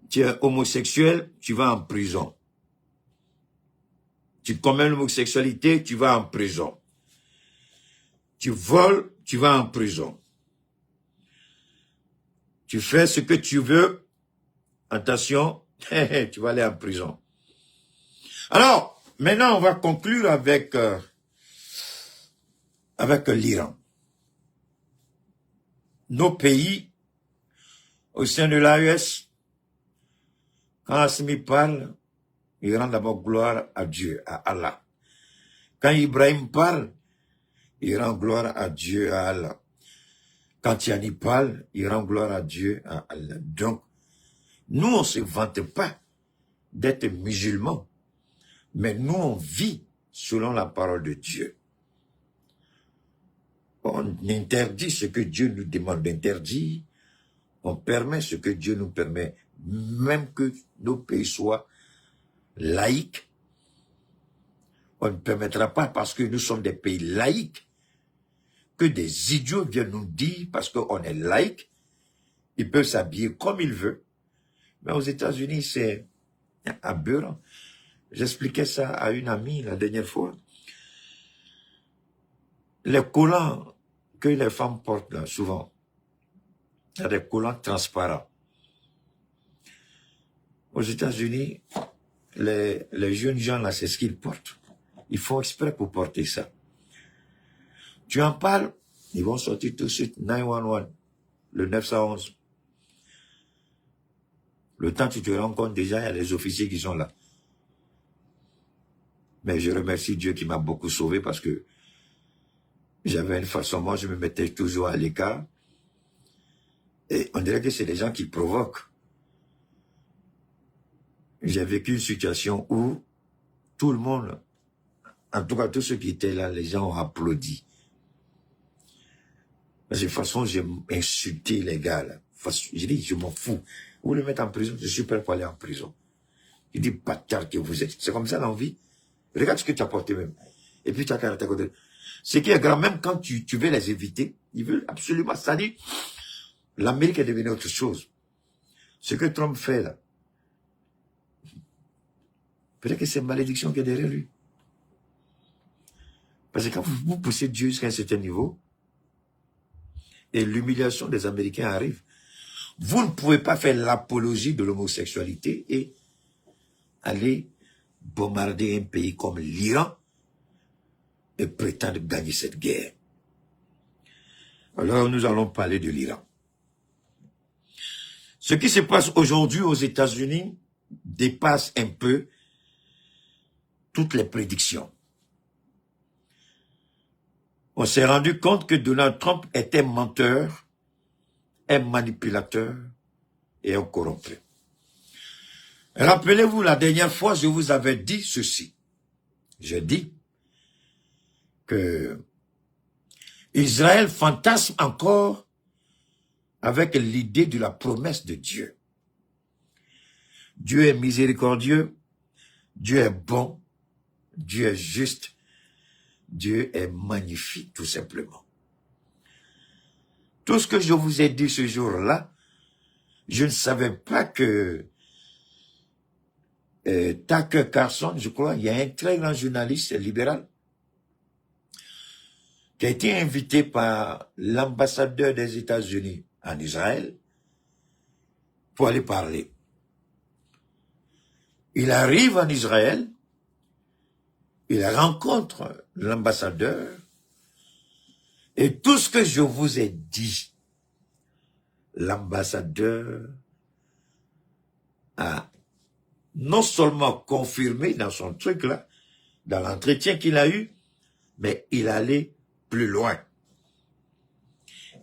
tu es homosexuel, tu vas en prison. Tu commets l'homosexualité, tu vas en prison. Tu voles, tu vas en prison. Tu fais ce que tu veux, attention, tu vas aller en prison. Alors, maintenant on va conclure avec l'Iran. Nos pays, au sein de l'AES, quand Assimi parle, il rend d'abord gloire à Dieu, à Allah. Quand Ibrahim parle, il rend gloire à Dieu, à Allah. Quand Tiani parle, il rend gloire à Dieu, à Allah. Donc, nous, on ne se vante pas d'être musulmans, mais nous, on vit selon la parole de Dieu. On interdit ce que Dieu nous demande d'interdire, on permet ce que Dieu nous permet, même que nos pays soient laïques. On ne permettra pas, parce que nous sommes des pays laïques, que des idiots viennent nous dire, parce qu'on est laïque, ils peuvent s'habiller comme ils veulent. Mais aux États-Unis, c'est aberrant. J'expliquais ça à une amie la dernière fois. Les collants que les femmes portent là, souvent, il y a des collants transparents. Aux États-Unis, les jeunes gens là, c'est ce qu'ils portent. Ils font exprès pour porter ça. Tu en parles, ils vont sortir tout de suite 911, le 911. Le temps que tu te rends compte, déjà, il y a les officiers qui sont là. Mais je remercie Dieu qui m'a beaucoup sauvé parce que j'avais une façon, moi, je me mettais toujours à l'écart. Et on dirait que c'est des gens qui provoquent. J'ai vécu une situation où tout le monde, en tout cas tous ceux qui étaient là, les gens ont applaudi. Parce que de toute façon, j'ai insulté les gars là. J'ai dit, je m'en fous. Vous le mettez en prison, je suis prêt pour aller en prison. Il dit, bâtard que vous êtes. C'est comme ça dans la vie. Regarde ce que tu as porté même. Et puis tu as caractère côté. Ce qui est grave, même quand tu veux les éviter, ils veulent absolument. C'est-à-dire, l'Amérique est devenue autre chose. Ce que Trump fait là, peut-être que c'est une malédiction qui est derrière lui. Parce que quand vous poussez Dieu jusqu'à un certain niveau, et l'humiliation des Américains arrive, vous ne pouvez pas faire l'apologie de l'homosexualité et aller bombarder un pays comme l'Iran et prétendre gagner cette guerre. Alors nous allons parler de l'Iran. Ce qui se passe aujourd'hui aux États-Unis dépasse un peu toutes les prédictions. On s'est rendu compte que Donald Trump était menteur, un manipulateur et un corrompu. Rappelez-vous, la dernière fois, je vous avais dit ceci. J'ai dit que Israël fantasme encore avec l'idée de la promesse de Dieu. Dieu est miséricordieux, Dieu est bon, Dieu est juste, Dieu est magnifique, tout simplement. Tout ce que je vous ai dit ce jour-là, je ne savais pas que Tucker Carlson, je crois, il y a un très grand journaliste libéral qui a été invité par l'ambassadeur des États-Unis en Israël pour aller parler. Il arrive en Israël, il rencontre l'ambassadeur, et tout ce que je vous ai dit, l'ambassadeur a non seulement confirmé dans son truc là, dans l'entretien qu'il a eu, mais il allait plus loin.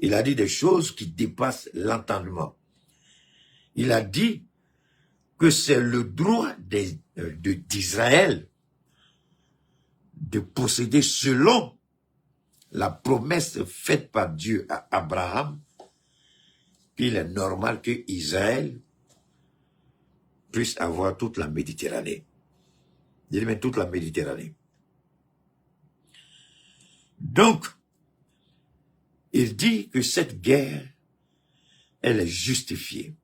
Il a dit des choses qui dépassent l'entendement. Il a dit que c'est le droit d'Israël de posséder selon la promesse faite par Dieu à Abraham, qu'il est normal que Israël puisse avoir toute la Méditerranée. Il dit même toute la Méditerranée. Donc, il dit que cette guerre, elle est justifiée.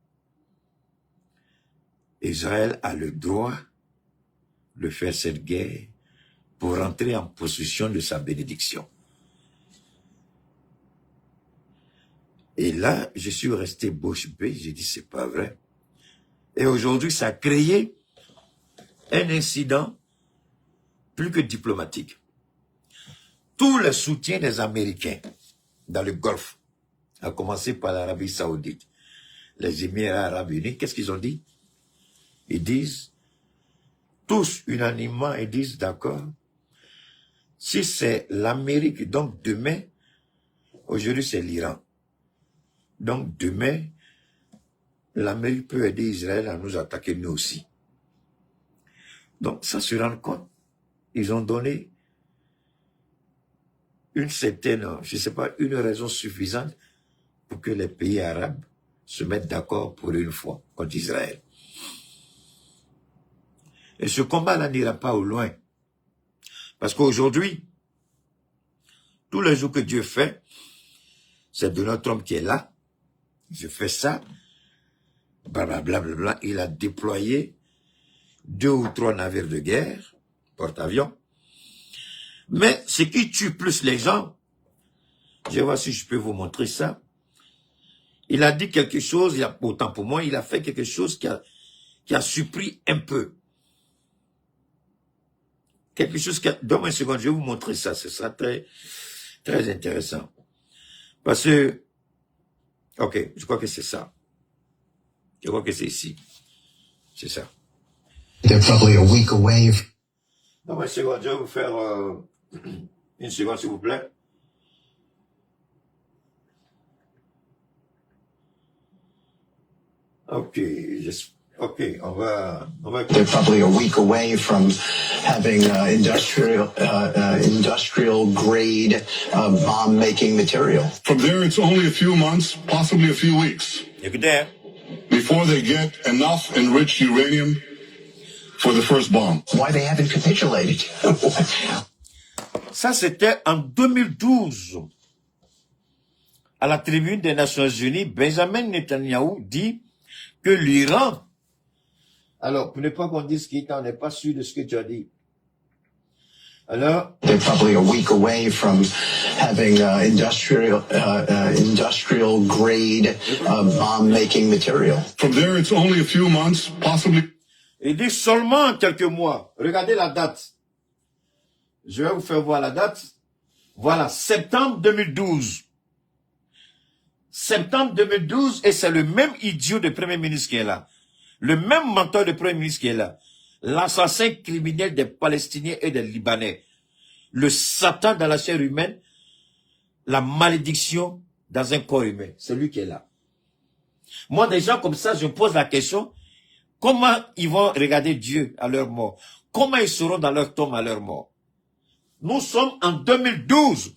Israël a le droit de faire cette guerre pour entrer en possession de sa bénédiction. Et là, je suis resté bouche bée, j'ai dit c'est pas vrai. Et aujourd'hui, ça a créé un incident plus que diplomatique. Tout le soutien des Américains dans le Golfe, à commencer par l'Arabie Saoudite, les Émirats Arabes Unis, qu'est-ce qu'ils ont dit? Ils disent, tous unanimement, ils disent d'accord, si c'est l'Amérique, donc demain, aujourd'hui c'est l'Iran. Donc demain, l'Amérique peut aider Israël à nous attaquer nous aussi. Donc ça se rend compte, ils ont donné une certaine, je ne sais pas, une raison suffisante pour que les pays arabes se mettent d'accord pour une fois contre Israël. Et ce combat-là n'ira pas au loin. Parce qu'aujourd'hui, tous les jours que Dieu fait, c'est Donald Trump qui est là. Je fais ça. Blablabla. Il a déployé 2 ou 3 navires de guerre, porte-avions. Mais ce qui tue plus les gens, je vais voir si je peux vous montrer ça. Il a dit quelque chose, autant pour moi, il a fait quelque chose qui a surpris un peu. Quelque chose qui a... Donne-moi une seconde, je vais vous montrer ça. Ce sera très, très intéressant. Parce que... Ok, je crois que c'est ça. Je crois que c'est ici. C'est ça. They're probably a week away. Donne-moi une seconde, je vais vous faire... une seconde, s'il vous plaît. Ok, on va... They're probably a week away from having industrial grade bomb making material. From there, it's only a few months, possibly a few weeks, Écoutez, before they get enough enriched uranium for the first bomb. Why they haven't capitulated? ça c'était en 2012. À la tribune des Nations Unies, Benjamin Netanyahou dit que l'Iran... Alors, pour ne pas qu'on dise qu'on n'est pas sûr de ce que tu as dit. Alors... They're probably a week away from having industrial grade bomb making material. From there, it's only a few months, possibly... Il dit seulement quelques mois. Regardez la date. Je vais vous faire voir la date. Voilà, septembre 2012. Septembre 2012, et c'est le même idiot de Premier ministre qui est là. Le même menteur de Premier ministre qui est là. L'assassin criminel des Palestiniens et des Libanais. Le Satan dans la chair humaine. La malédiction dans un corps humain. C'est lui qui est là. Moi, des gens comme ça, je me pose la question, comment ils vont regarder Dieu à leur mort? Comment ils seront dans leur tombe à leur mort? Nous sommes en 2012.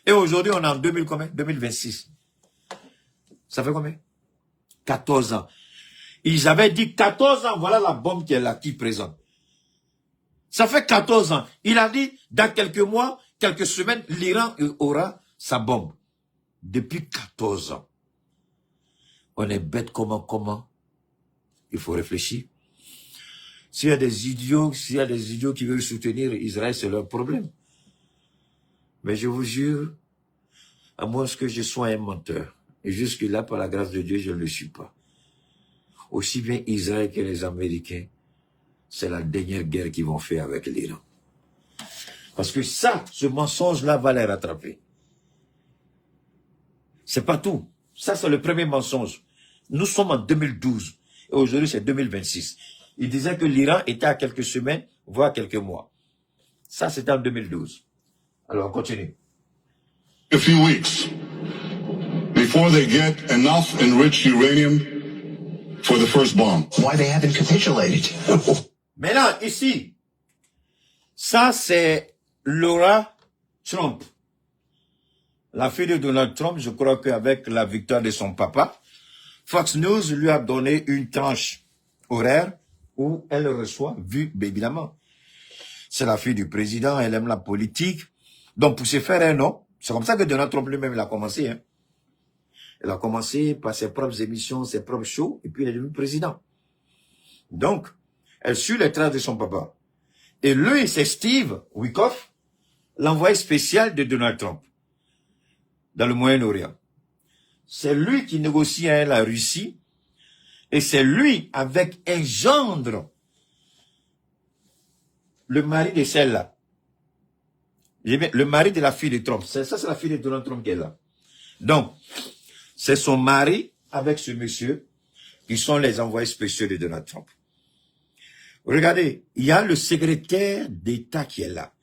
Et aujourd'hui, on est en 2026. Ça fait combien? 14 ans. Ils avaient dit 14 ans, voilà la bombe qui est là, qui présente. Ça fait 14 ans. Il a dit, dans quelques mois, quelques semaines, l'Iran aura sa bombe. Depuis 14 ans. On est bête comment? Il faut réfléchir. S'il y a des idiots qui veulent soutenir Israël, c'est leur problème. Mais je vous jure, à moins que je sois un menteur, et jusque-là, par la grâce de Dieu, je ne le suis pas. Aussi bien Israël que les Américains c'est la dernière guerre qu'ils vont faire avec l'Iran. Parce que ça, ce mensonge-là va les rattraper. C'est pas tout. Ça, c'est le premier mensonge. Nous sommes en 2012. Et aujourd'hui, c'est 2026. Il disait que l'Iran était à quelques semaines, voire quelques mois. Ça, c'était en 2012. Alors, on continue. A few weeks before they get enough enriched uranium for the first bomb. Why they haven't capitulated? Maintenant, ici, ça, c'est Laura Trump. La fille de Donald Trump, je crois qu'avec la victoire de son papa, Fox News lui a donné une tranche horaire où elle reçoit, vu évidemment. C'est la fille du président, elle aime la politique. Donc pour se faire un nom, c'est comme ça que Donald Trump lui-même il a commencé. Hein. Il a commencé par ses propres émissions, ses propres shows, et puis il est devenu président. Donc, elle suit les traces de son papa. Et lui, c'est Steve Witkoff, l'envoyé spécial de Donald Trump dans le Moyen-Orient. C'est lui qui négocie avec la Russie, et c'est lui, avec un gendre, le mari de celle-là. Le mari de la fille de Trump. Ça, c'est la fille de Donald Trump qui est là. Donc, c'est son mari avec ce monsieur qui sont les envoyés spéciaux de Donald Trump. Regardez, il y a le secrétaire d'État qui est là,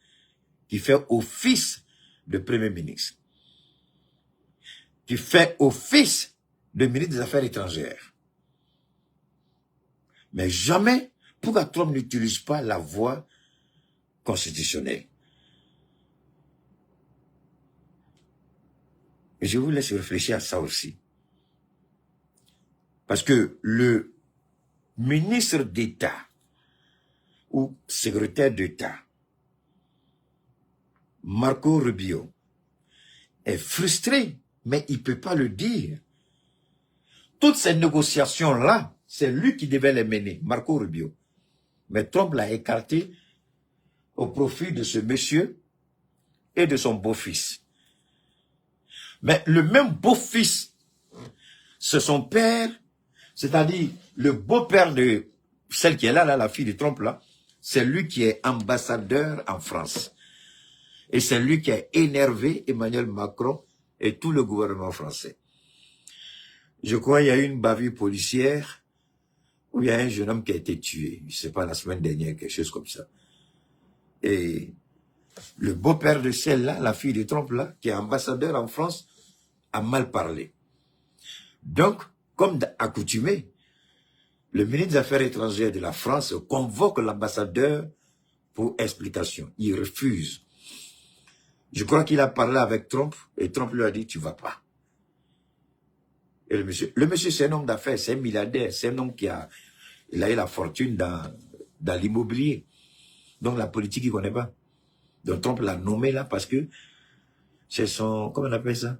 qui fait office de Premier ministre, qui fait office de ministre des Affaires étrangères. Mais jamais, pourquoi Trump n'utilise pas la voie constitutionnelle? Et je vous laisse réfléchir à ça aussi. Parce que le ministre d'État ou secrétaire d'État, Marco Rubio, est frustré, mais il ne peut pas le dire. Toutes ces négociations-là, c'est lui qui devait les mener, Marco Rubio. Mais Trump l'a écarté au profit de ce monsieur et de son beau-fils. Mais le même beau-fils, c'est son père, c'est-à-dire le beau-père de celle qui est là, la fille de Trump, là, c'est lui qui est ambassadeur en France. Et c'est lui qui a énervé Emmanuel Macron et tout le gouvernement français. Je crois qu'il y a eu une bavure policière où il y a un jeune homme qui a été tué. Je ne sais pas, la semaine dernière, quelque chose comme ça. Et le beau-père de celle-là, la fille de Trump, là, qui est ambassadeur en France, a mal parlé. Donc, comme accoutumé, le ministre des Affaires étrangères de la France convoque l'ambassadeur pour explication. Il refuse. Je crois qu'il a parlé avec Trump et Trump lui a dit, tu vas pas. Et le monsieur c'est un homme d'affaires, c'est un milliardaire, c'est un homme qui a eu la fortune dans l'immobilier. Donc la politique, il ne connaît pas. Donc Trump l'a nommé là parce que c'est son, comment on appelle ça?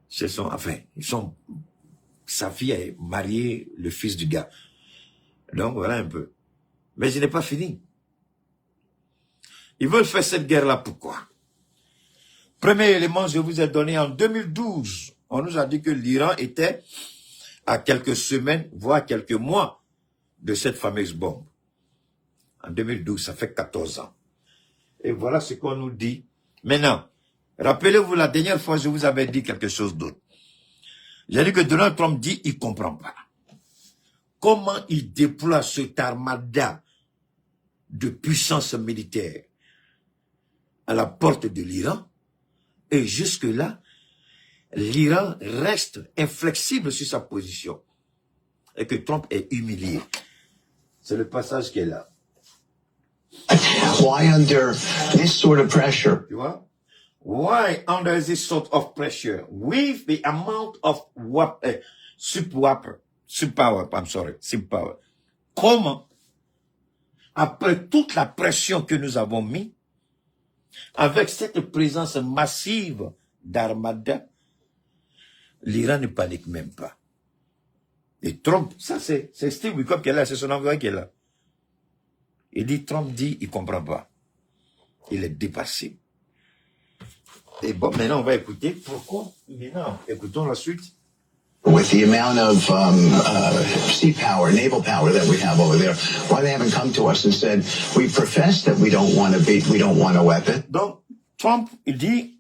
C'est son, enfin, sa fille a marié le fils du gars. Donc voilà un peu. Mais il n'est pas fini. Ils veulent faire cette guerre-là, pourquoi? Premier élément, je vous ai donné en 2012. On nous a dit que l'Iran était à quelques semaines, voire quelques mois de cette fameuse bombe. En 2012, ça fait 14 ans. Et voilà ce qu'on nous dit. Maintenant, rappelez-vous, la dernière fois, je vous avais dit quelque chose d'autre. J'ai dit que Donald Trump dit, il ne comprend pas. Comment il déploie cette armada de puissance militaire à la porte de l'Iran, et jusque-là, l'Iran reste inflexible sur sa position, et que Trump est humilié. C'est le passage qui est là. Why under this sort of pressure? Tu vois? Why under this sort of pressure, with the amount of superpower, comment, après toute la pression que nous avons mis, avec cette présence massive d'armada, l'Iran ne panique même pas. Et Trump, ça c'est Steve Witkoff qui est là, c'est son envoyé qui est là. Il dit, Trump dit, il ne comprend pas. Il est dépassé. Et bon, maintenant on va écouter pourquoi. Maintenant, écoutons la suite. With the amount of sea power, naval power that we have over there, why they haven't come to us and said, we profess that we don't want a weapon. Donc, Trump, il dit,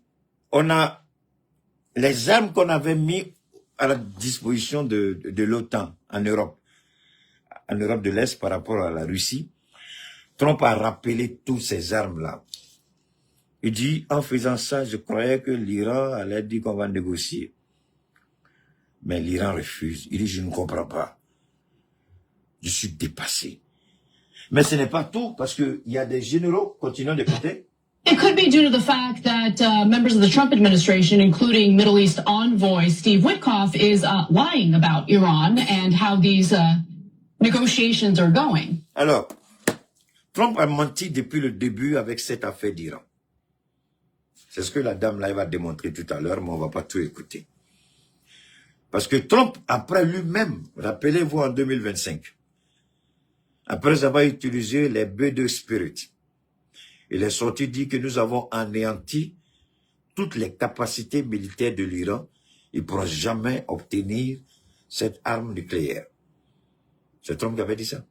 on a les armes qu'on avait mis à la disposition de l'OTAN en Europe de l'Est par rapport à la Russie. Trump a rappelé toutes ces armes-là. Il dit, en faisant ça, je croyais que l'Iran allait dire qu'on va négocier. Mais l'Iran refuse. Il dit, je ne comprends pas. Je suis dépassé. Mais ce n'est pas tout, parce qu'il y a des généraux, continuons d'écouter. It could be due to the fact that members of the Trump administration, including Middle East envoy Steve Witkoff, is lying about Iran and how these negotiations are going. Alors, Trump a menti depuis le début avec cette affaire d'Iran. C'est ce que la dame là va démontrer tout à l'heure, mais on ne va pas tout écouter. Parce que Trump, après lui-même, rappelez-vous en 2025, après avoir utilisé les B2 Spirit, il est sorti dire que nous avons anéanti toutes les capacités militaires de l'Iran. Ils ne pourront jamais obtenir cette arme nucléaire. C'est Trump qui avait dit ça.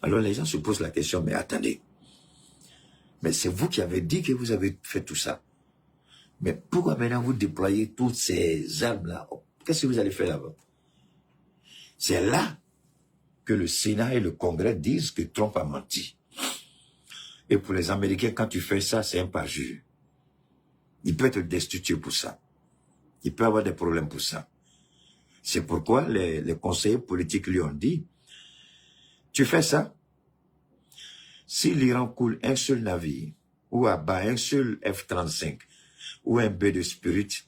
Alors les gens se posent la question, mais attendez, mais c'est vous qui avez dit que vous avez fait tout ça. Mais pourquoi maintenant vous déployez toutes ces armes-là? Qu'est-ce que vous allez faire là-bas? C'est là que le Sénat et le Congrès disent que Trump a menti. Et pour les Américains, quand tu fais ça, c'est un parjure. Il peut être destitué pour ça. Il peut avoir des problèmes pour ça. C'est pourquoi les conseillers politiques lui ont dit, tu fais ça, si l'Iran coule un seul navire, ou abat un seul F-35, ou un B de Spirit,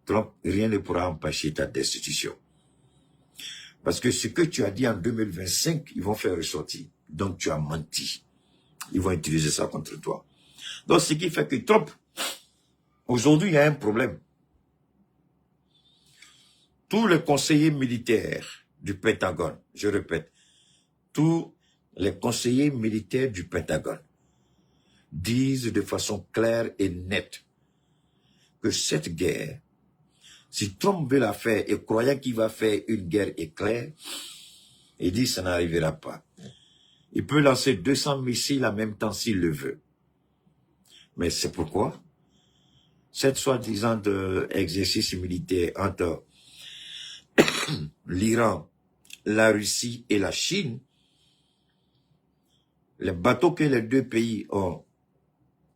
Trump, rien ne pourra empêcher ta destitution. Parce que ce que tu as dit en 2025, ils vont faire ressortir. Donc tu as menti. Ils vont utiliser ça contre toi. Donc ce qui fait que Trump, aujourd'hui il y a un problème. Tous les conseillers militaires du Pentagone, je répète, tous les conseillers militaires du Pentagone disent de façon claire et nette que cette guerre, si Trump veut la faire et croyant qu'il va faire une guerre éclair, il dit que ça n'arrivera pas. Il peut lancer 200 missiles en même temps s'il le veut. Mais c'est pourquoi cette soi-disant exercice militaire entre l'Iran, la Russie et la Chine, les bateaux que les deux pays ont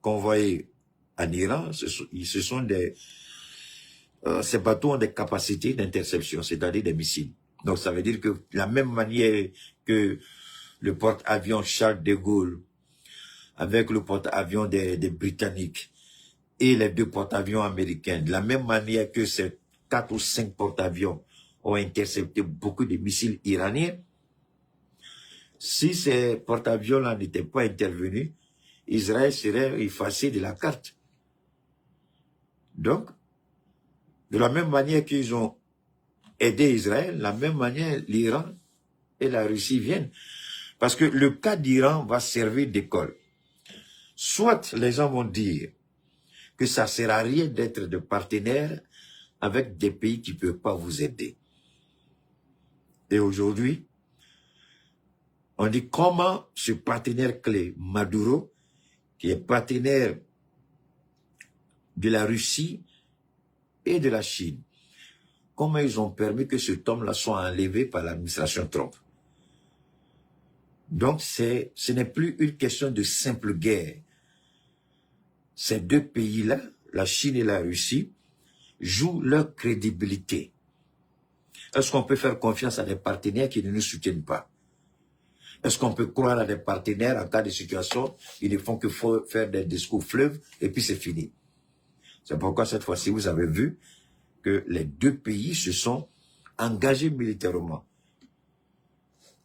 convoyés en Iran, ces bateaux ont des capacités d'interception, c'est-à-dire des missiles. Donc ça veut dire que la même manière que le porte-avions Charles de Gaulle, avec le porte-avions des Britanniques et les deux porte-avions américains, de la même manière que ces 4 ou 5 porte-avions ont intercepté beaucoup de missiles iraniens, si ces porte-avions-là n'étaient pas intervenus, Israël serait effacé de la carte. Donc, de la même manière qu'ils ont aidé Israël, de la même manière, l'Iran et la Russie viennent. Parce que le cas d'Iran va servir d'école. Soit les gens vont dire que ça ne sert à rien d'être de partenaires avec des pays qui ne peuvent pas vous aider. Et aujourd'hui, on dit comment ce partenaire clé, Maduro, qui est partenaire de la Russie et de la Chine, comment ils ont permis que cet homme-là soit enlevé par l'administration Trump. Donc, ce n'est plus une question de simple guerre. Ces deux pays-là, la Chine et la Russie, jouent leur crédibilité. Est-ce qu'on peut faire confiance à des partenaires qui ne nous soutiennent pas? Est-ce qu'on peut croire à des partenaires en cas de situation, ils ne font que faire des discours fleuves et puis c'est fini. C'est pourquoi cette fois-ci, vous avez vu que les deux pays se sont engagés militairement.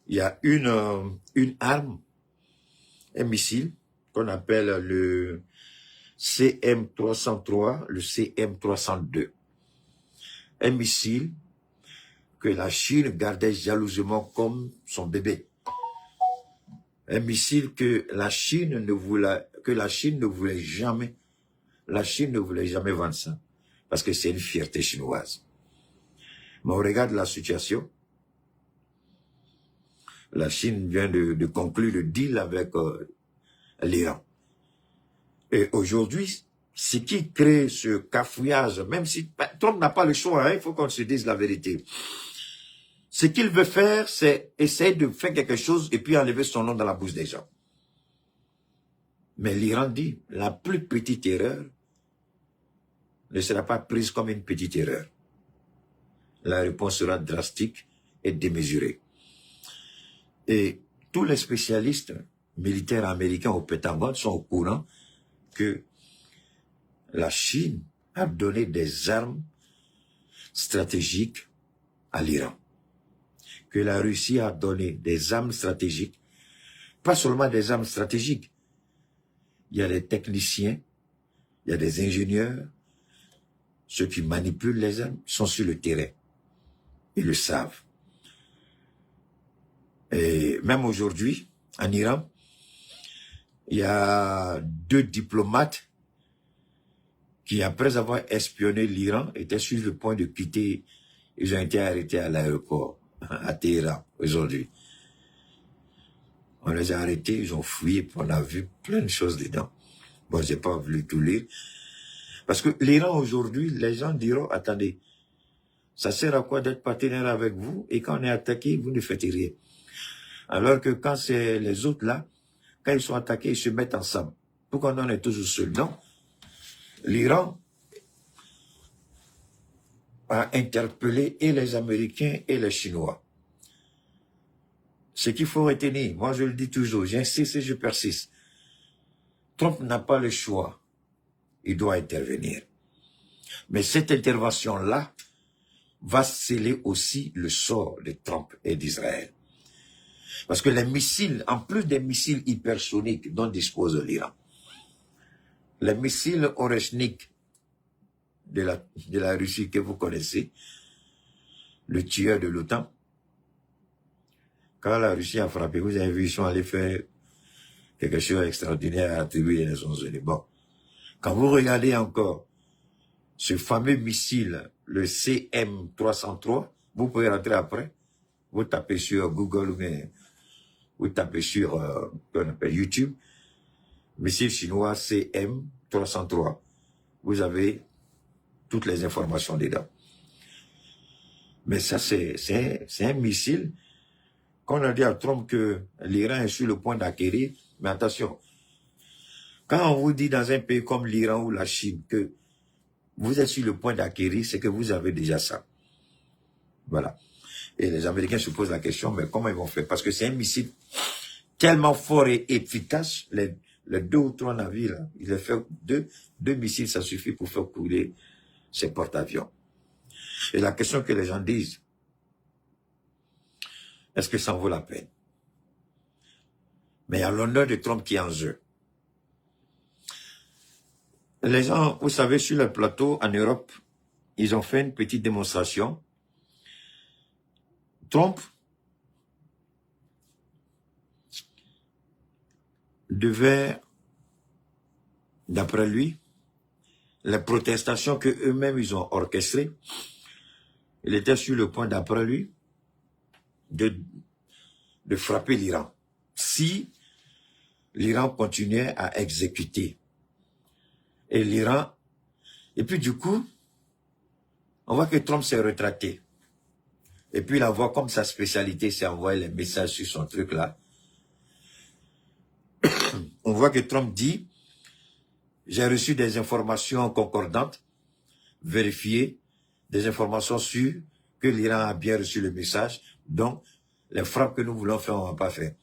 Il y a une arme, un missile qu'on appelle le CM303, le CM302. Un missile que la Chine gardait jalousement comme son bébé. Un missile que la Chine ne voulait jamais vendre ça. Parce que c'est une fierté chinoise. Mais on regarde la situation. La Chine vient de conclure le deal avec l'Iran. Et aujourd'hui, ce qui crée ce cafouillage, même si Trump n'a pas le choix, hein, il faut qu'on se dise la vérité. Ce qu'il veut faire, c'est essayer de faire quelque chose et puis enlever son nom dans la bouche des gens. Mais l'Iran dit, la plus petite erreur ne sera pas prise comme une petite erreur. La réponse sera drastique et démesurée. Et tous les spécialistes militaires américains au Pentagone sont au courant que la Chine a donné des armes stratégiques à l'Iran. Que la Russie a donné des armes stratégiques, pas seulement des armes stratégiques. Il y a des techniciens, il y a des ingénieurs, ceux qui manipulent les armes sont sur le terrain. Ils le savent. Et même aujourd'hui, en Iran, il y a 2 diplomates qui, après avoir espionné l'Iran, étaient sur le point de quitter. Ils ont été arrêtés à l'aéroport, à Téhéran, aujourd'hui. On les a arrêtés, ils ont fouillé, puis on a vu plein de choses dedans. Bon, j'ai pas voulu tout lire. Parce que l'Iran, aujourd'hui, les gens diront, attendez, ça sert à quoi d'être partenaire avec vous, et quand on est attaqué, vous ne faites rien. Alors que quand c'est les autres là, quand ils sont attaqués, ils se mettent ensemble. Pourquoi on est toujours seul? Non. L'Iran a interpellé et les Américains et les Chinois. Ce qu'il faut retenir, moi je le dis toujours, j'insiste et je persiste. Trump n'a pas le choix. Il doit intervenir. Mais cette intervention-là va sceller aussi le sort de Trump et d'Israël. Parce que les missiles, en plus des missiles hypersoniques dont dispose l'Iran, les missiles Oreshnik de la Russie que vous connaissez, le tueur de l'OTAN, quand la Russie a frappé, vous avez vu, ils sont allés faire quelque chose d'extraordinaire à attribuer les Nations Unies. Bon, quand vous regardez encore ce fameux missile, le CM303, vous pouvez rentrer après, vous tapez sur Google, mais vous tapez sur qu'on appelle YouTube, missile chinois CM303. Vous avez toutes les informations dedans. Mais ça, c'est un missile qu'on a dit à Trump que l'Iran est sur le point d'acquérir. Mais attention, quand on vous dit dans un pays comme l'Iran ou la Chine que vous êtes sur le point d'acquérir, c'est que vous avez déjà ça. Voilà. Et les Américains se posent la question, mais comment ils vont faire? Parce que c'est un missile tellement fort et efficace, les 2 ou 3 navires, là, il fait deux missiles, ça suffit pour faire couler ces porte-avions. Et la question que les gens disent, est-ce que ça en vaut la peine? Mais il y a l'honneur de Trump qui est en jeu. Les gens, vous savez, sur le plateau en Europe, ils ont fait une petite démonstration. Trump devait, d'après lui, les protestations que eux-mêmes ils ont orchestrées, il était sur le point, d'après lui, de frapper l'Iran. Si l'Iran continuait à exécuter. Et l'Iran, et puis du coup, on voit que Trump s'est rétracté. Et puis la voix, comme sa spécialité, c'est envoyer les messages sur son truc là. On voit que Trump dit, j'ai reçu des informations concordantes, vérifiées, des informations sûres que l'Iran a bien reçu le message, donc les frappes que nous voulons faire, on ne va pas faire.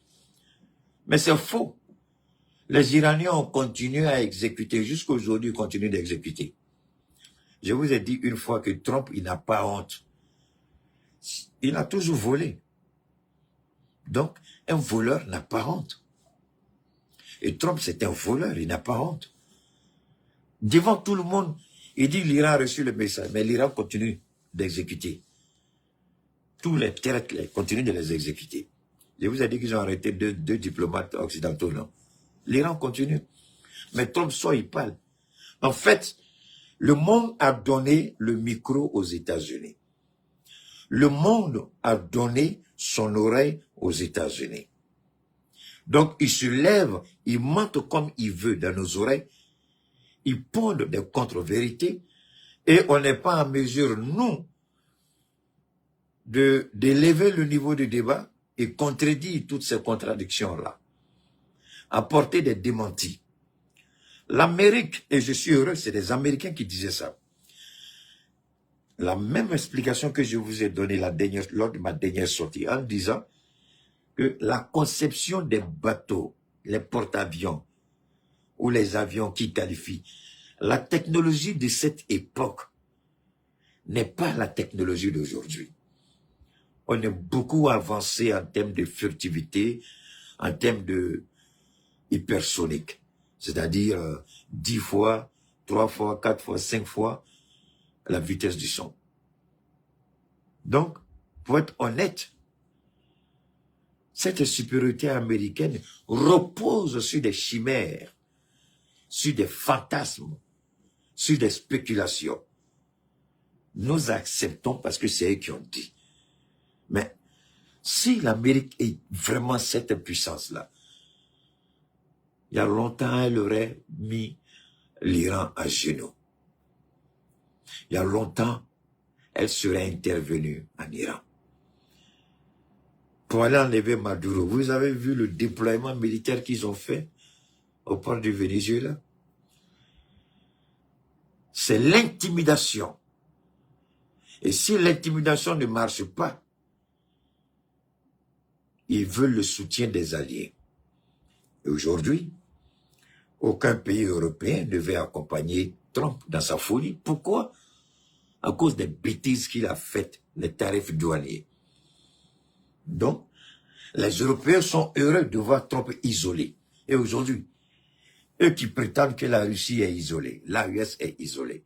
Mais c'est faux. Les Iraniens ont continué à exécuter, jusqu'aujourd'hui, ils continuent d'exécuter. Je vous ai dit une fois que Trump, il n'a pas honte. Il a toujours volé. Donc, un voleur n'a pas honte. Et Trump, c'est un voleur, il n'a pas honte. Devant tout le monde, il dit l'Iran a reçu le message, mais l'Iran continue d'exécuter. Tous les terrestres continuent de les exécuter. Je vous ai dit qu'ils ont arrêté deux diplomates occidentaux, non? L'Iran continue. Mais Trump sort, il parle. En fait, le monde a donné le micro aux États-Unis. Le monde a donné son oreille aux États-Unis. Donc, il se lève, il monte comme il veut dans nos oreilles, il pondent des contre-vérités, et on n'est pas en mesure, nous, d'élever le niveau de débat et contredire toutes ces contradictions-là. Apporter des démentis. L'Amérique, et je suis heureux, c'est des Américains qui disaient ça. La même explication que je vous ai donnée lors de ma dernière sortie, en disant que la conception des bateaux, les porte-avions, ou les avions qui qualifient, la technologie de cette époque n'est pas la technologie d'aujourd'hui. On est beaucoup avancé en termes de furtivité, en termes de hypersonique, c'est-à-dire 10 fois, 3 fois, 4 fois, 5 fois la vitesse du son. Donc, pour être honnête, cette supériorité américaine repose sur des chimères, sur des fantasmes, sur des spéculations. Nous acceptons parce que c'est eux qui ont dit. Mais si l'Amérique est vraiment cette puissance-là, il y a longtemps, elle aurait mis l'Iran à genoux. Il y a longtemps, elle serait intervenue en Iran. Pour aller enlever Maduro, vous avez vu le déploiement militaire qu'ils ont fait au port du Venezuela? C'est l'intimidation. Et si l'intimidation ne marche pas, ils veulent le soutien des alliés. Et aujourd'hui, aucun pays européen ne veut accompagner Trump dans sa folie. Pourquoi? À cause des bêtises qu'il a faites, les tarifs douaniers. Donc, les Européens sont heureux de voir Trump isolé. Et aujourd'hui, eux qui prétendent que la Russie est isolée, la US est isolée.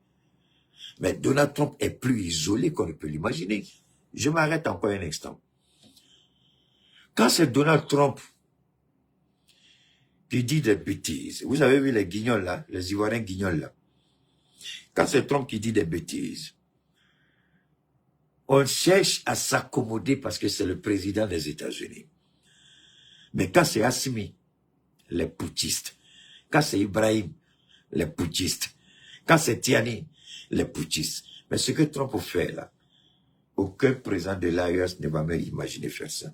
Mais Donald Trump est plus isolé qu'on ne peut l'imaginer. Je m'arrête encore un instant. Quand c'est Donald Trump qui dit des bêtises, vous avez vu les guignols là, les Ivoiriens guignols là. Quand c'est Trump qui dit des bêtises, on cherche à s'accommoder parce que c'est le président des États-Unis. Mais quand c'est Assimi, les putschistes. Quand c'est Ibrahim, les putschistes. Quand c'est Tiani, les putschistes. Mais ce que Trump fait là, aucun président de l'AES ne va même imaginer faire ça.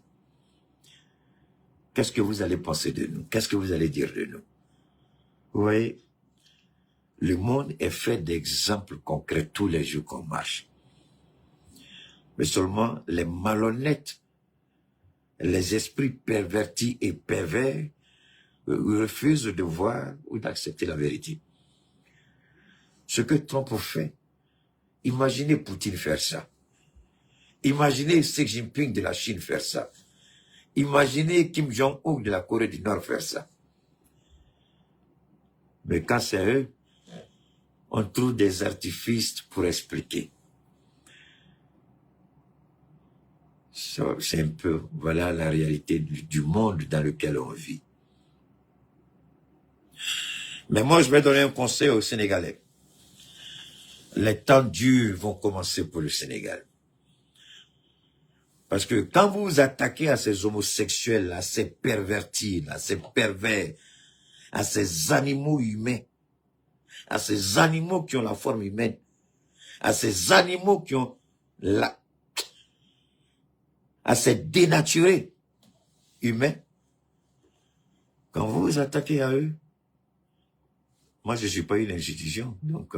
Qu'est-ce que vous allez penser de nous? Qu'est-ce que vous allez dire de nous? Vous voyez, le monde est fait d'exemples concrets tous les jours qu'on marche. Mais seulement les malhonnêtes, les esprits pervertis et pervers refusent de voir ou d'accepter la vérité. Ce que Trump fait, imaginez Poutine faire ça. Imaginez Xi Jinping de la Chine faire ça. Imaginez Kim Jong-un de la Corée du Nord faire ça. Mais quand c'est eux, on trouve des artifices pour expliquer. C'est un peu, voilà la réalité du monde dans lequel on vit. Mais moi, je vais donner un conseil aux Sénégalais. Les temps durs vont commencer pour le Sénégal. Parce que quand vous vous attaquez à ces homosexuels, à ces pervertis, à ces pervers, à ces animaux humains, à ces animaux qui ont la forme humaine, à ces animaux qui ont à ces dénaturés humains, quand vous vous attaquez à eux, moi je ne suis pas une institution, donc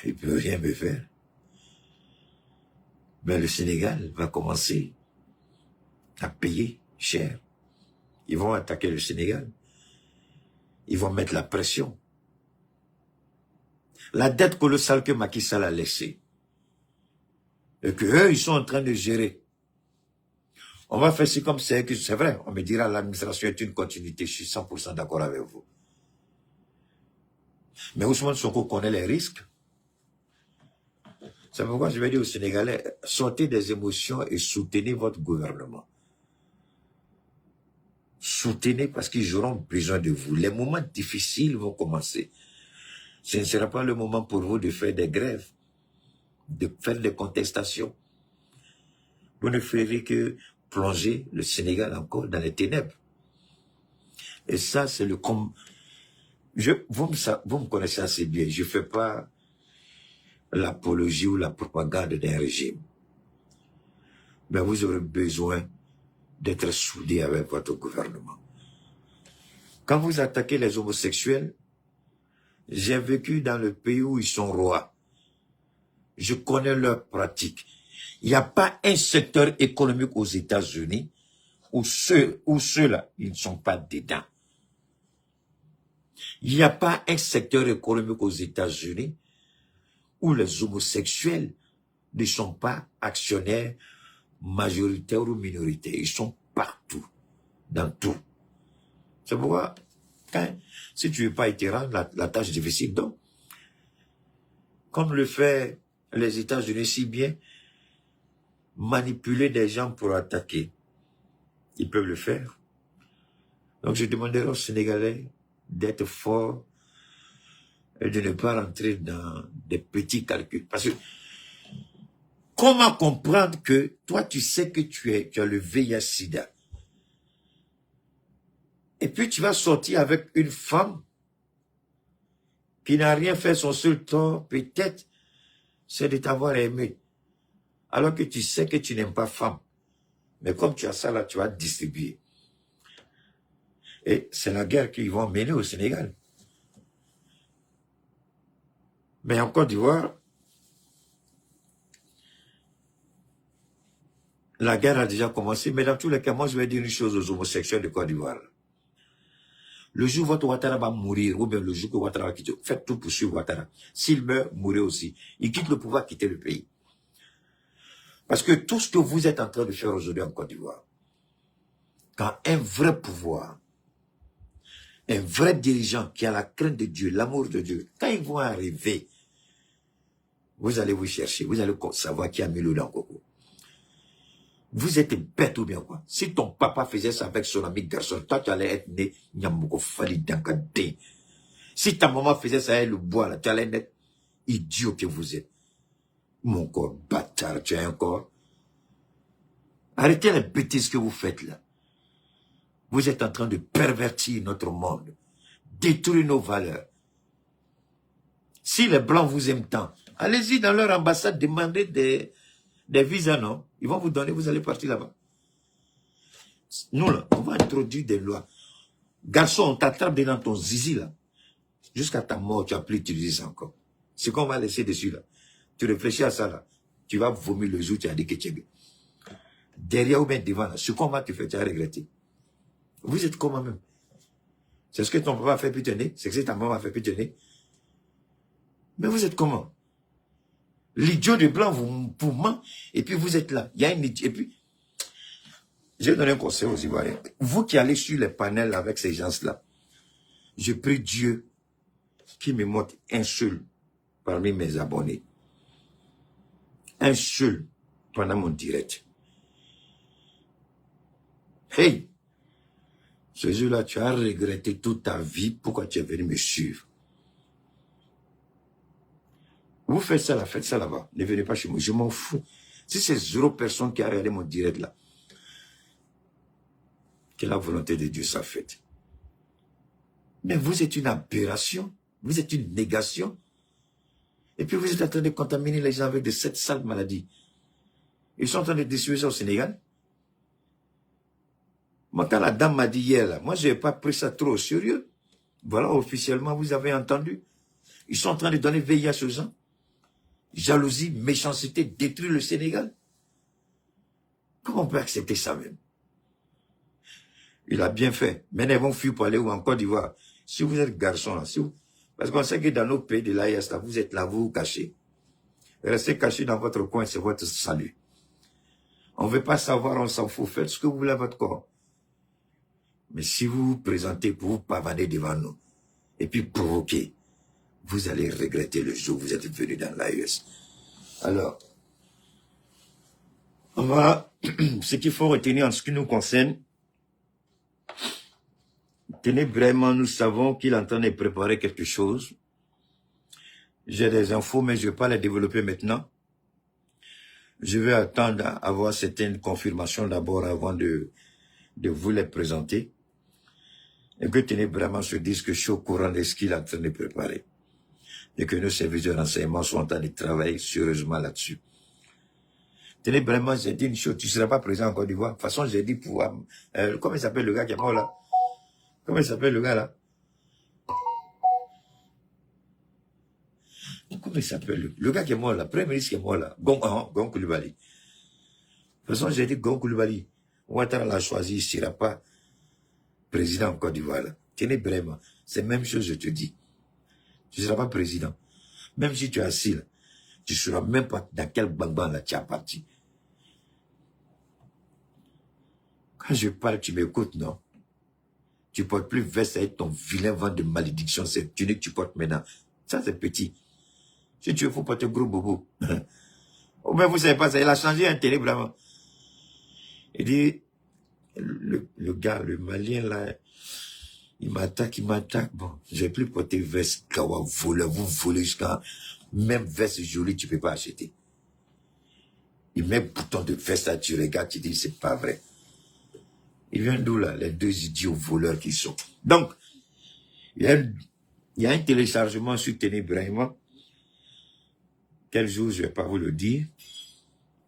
il ne peut rien me faire. Mais le Sénégal va commencer à payer cher. Ils vont attaquer le Sénégal. Ils vont mettre la pression. La dette colossale que Macky Sall a laissée, et que eux, ils sont en train de gérer. On va faire ci comme c'est vrai. On me dira l'administration est une continuité. Je suis 100% d'accord avec vous. Mais Ousmane Sonko connaît les risques. C'est pourquoi je vais dire aux Sénégalais, sortez des émotions et soutenez votre gouvernement. Soutenez parce qu'ils auront besoin de vous. Les moments difficiles vont commencer. Ce ne sera pas le moment pour vous de faire des grèves. de faire des contestations. Vous ne ferez que plonger le Sénégal encore dans les ténèbres. Et ça, c'est le... Vous me connaissez assez bien. Je ne fais pas l'apologie ou la propagande d'un régime. Mais vous aurez besoin d'être soudés avec votre gouvernement. Quand vous attaquez les homosexuels, j'ai vécu dans le pays où ils sont rois. Je connais leurs pratiques. Il n'y a pas un secteur économique aux États-Unis où ceux-là, ils ne sont pas dedans. Il n'y a pas un secteur économique aux États-Unis où les homosexuels ne sont pas actionnaires majoritaires ou minoritaires. Ils sont partout, dans tout. C'est pourquoi, si tu ne veux pas y rendre, la tâche est difficile. Donc, comme le fait les États-Unis si bien, manipuler des gens pour attaquer, ils peuvent le faire. Donc, je demanderai aux Sénégalais d'être forts et de ne pas rentrer dans des petits calculs. Parce que, comment comprendre que toi, tu sais que tu as le VIH-Sida, et puis tu vas sortir avec une femme qui n'a rien fait, son seul tort, peut-être, c'est de t'avoir aimé. Alors que tu sais que tu n'aimes pas femme. Mais comme tu as ça là, tu vas distribuer. Et c'est la guerre qu'ils vont mener au Sénégal. Mais en Côte d'Ivoire, la guerre a déjà commencé. Mais dans tous les cas, moi je vais dire une chose aux homosexuels de Côte d'Ivoire. Le jour où votre Ouattara va mourir, ou bien le jour que Ouattara va quitter, faites tout pour suivre Ouattara. S'il meurt, mourrez aussi. Il quitte le pouvoir, quittez le pays. Parce que tout ce que vous êtes en train de faire aujourd'hui en Côte d'Ivoire, quand un vrai pouvoir, un vrai dirigeant qui a la crainte de Dieu, l'amour de Dieu, quand ils vont arriver, vous allez vous chercher, vous allez savoir qui a mis l'eau dans le coco. Vous êtes bête ou bien quoi? Si ton papa faisait ça avec son ami garçon, toi tu allais être né Nyamoko Fali Dankade. Si ta maman faisait ça avec le bois, là, tu allais être idiot que vous êtes. Mon corps, bâtard, tu as un corps. Arrêtez les bêtises que vous faites là. Vous êtes en train de pervertir notre monde, détruire nos valeurs. Si les Blancs vous aiment tant, allez-y dans leur ambassade, demandez des visas, non? Ils vont vous donner, vous allez partir là-bas. Nous, là, on va introduire des lois. Garçon, on t'attrape dans ton zizi, là. Jusqu'à ta mort, tu n'as plus utilisé ça encore. Ce qu'on va laisser dessus, là. Tu réfléchis à ça, là. Tu vas vomir le jour où tu as dit que tu es bien. Derrière ou bien devant, là, ce qu'on va te faire, tu as regretté. Vous êtes comment même? C'est ce que ton papa a fait putain, c'est ce que ta maman a fait putain. Mais vous êtes comment? L'idiot de blanc vous ment, et puis vous êtes là. Il y a une idiot, et puis, je vais donner un conseil aux Ivoiriens. Vous qui allez sur les panels avec ces gens-là, je prie Dieu qui me montre un seul parmi mes abonnés. Un seul pendant mon direct. Hey! Ce jour-là, tu as regretté toute ta vie. Pourquoi tu es venu me suivre? Vous faites ça là, faites ça là-bas. Ne venez pas chez moi, je m'en fous. Si c'est 0 personne qui a regardé mon direct là, que la volonté de Dieu soit faite. Mais vous êtes une aberration, vous êtes une négation. Et puis vous êtes en train de contaminer les gens avec de cette sale maladie. Ils sont en train de distribuer ça au Sénégal. Moi, quand la dame m'a dit hier, là, moi, je n'ai pas pris ça trop au sérieux. Voilà, officiellement, vous avez entendu. Ils sont en train de donner VIH aux gens. Jalousie, méchanceté, détruire le Sénégal. Comment on peut accepter ça même? Il a bien fait. Maintenant, ils vont fuir pour aller où en Côte d'Ivoire. Si vous êtes garçon, là, parce qu'on sait que dans nos pays de l'AIS, vous êtes là, vous vous cachez. Restez cachés dans votre coin, c'est votre salut. On ne veut pas savoir, on s'en fout. Faites ce que vous voulez à votre corps. Mais si vous vous présentez pour vous pavaner devant nous, et puis provoquer, vous allez regretter le jour où vous êtes venu dans l'AES. Alors, on va, ce qu'il faut retenir en ce qui nous concerne, tenez vraiment, nous savons qu'il est en train de préparer quelque chose. J'ai des infos, mais je ne vais pas les développer maintenant. Je vais attendre à avoir certaines confirmations d'abord avant de vous les présenter. Et que Tenez vraiment se dise que je suis au courant de ce qu'il est en train de préparer. Et que nos services de renseignement sont en train de travailler sérieusement là-dessus. Tenez vraiment, j'ai dit une chose, tu ne seras pas présent en Côte d'Ivoire. De toute façon, j'ai dit pouvoir... comment il s'appelle le gars qui est mort là? Comment il s'appelle le gars là? Comment il s'appelle le gars qui est mort là? Premier ministre qui est mort là? Gon Coulibaly. De toute façon, j'ai dit Gon Coulibaly. Ouattara l'a choisi, il ne sera pas président en Côte d'Ivoire là. Tenez vraiment, c'est la même chose, je te dis. Tu ne seras pas président. Même si tu es assis là, tu ne sauras même pas dans quel bang-bang là tu as parti. Quand je parle, tu m'écoutes, non? Tu ne portes plus veste avec ton vilain vent de malédiction, cette tunique que tu portes maintenant. Ça, c'est petit. Si tu veux, il faut porter un gros bobo. Oh, mais vous ne savez pas ça, il a changé un télé, vraiment. Il dit, le gars, le Malien, là, il m'attaque. Bon, je vais plus porter veste, kawa, voleur, vous volez jusqu'à... Même veste jolie, tu ne peux pas acheter. Il met bouton de veste là, tu regardes, tu dis, c'est pas vrai. Il vient d'où là, les deux idiots voleurs qui sont. Donc, il y a un téléchargement sur Tenez Brahima. Quel jour, je ne vais pas vous le dire.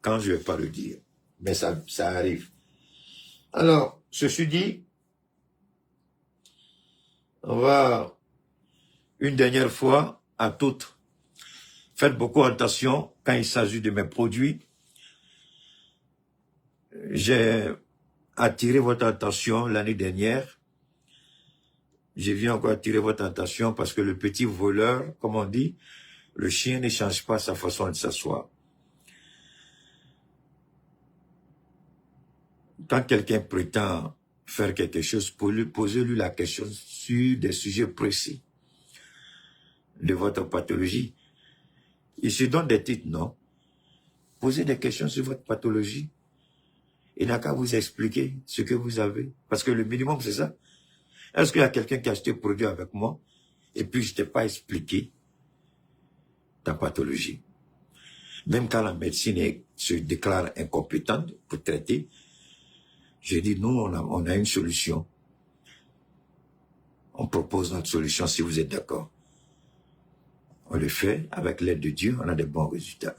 Quand je ne vais pas le dire. Mais ça arrive. Alors, ceci dit, on va, une dernière fois, à toutes, faites beaucoup attention quand il s'agit de mes produits. J'ai attiré votre attention l'année dernière. Je viens encore attirer votre attention parce que le petit voleur, comme on dit, le chien ne change pas sa façon de s'asseoir. Quand quelqu'un prétend faire quelque chose, posez-lui la question sur des sujets précis de votre pathologie. Il se donne des titres, non? Posez des questions sur votre pathologie. Il n'a qu'à vous expliquer ce que vous avez. Parce que le minimum, c'est ça. Est-ce qu'il y a quelqu'un qui a acheté un produit avec moi et puis je ne t'ai pas expliqué ta pathologie? Même quand la médecine se déclare incompétente pour traiter, j'ai dit, nous, on a une solution. On propose notre solution si vous êtes d'accord. On le fait, avec l'aide de Dieu, on a de bons résultats.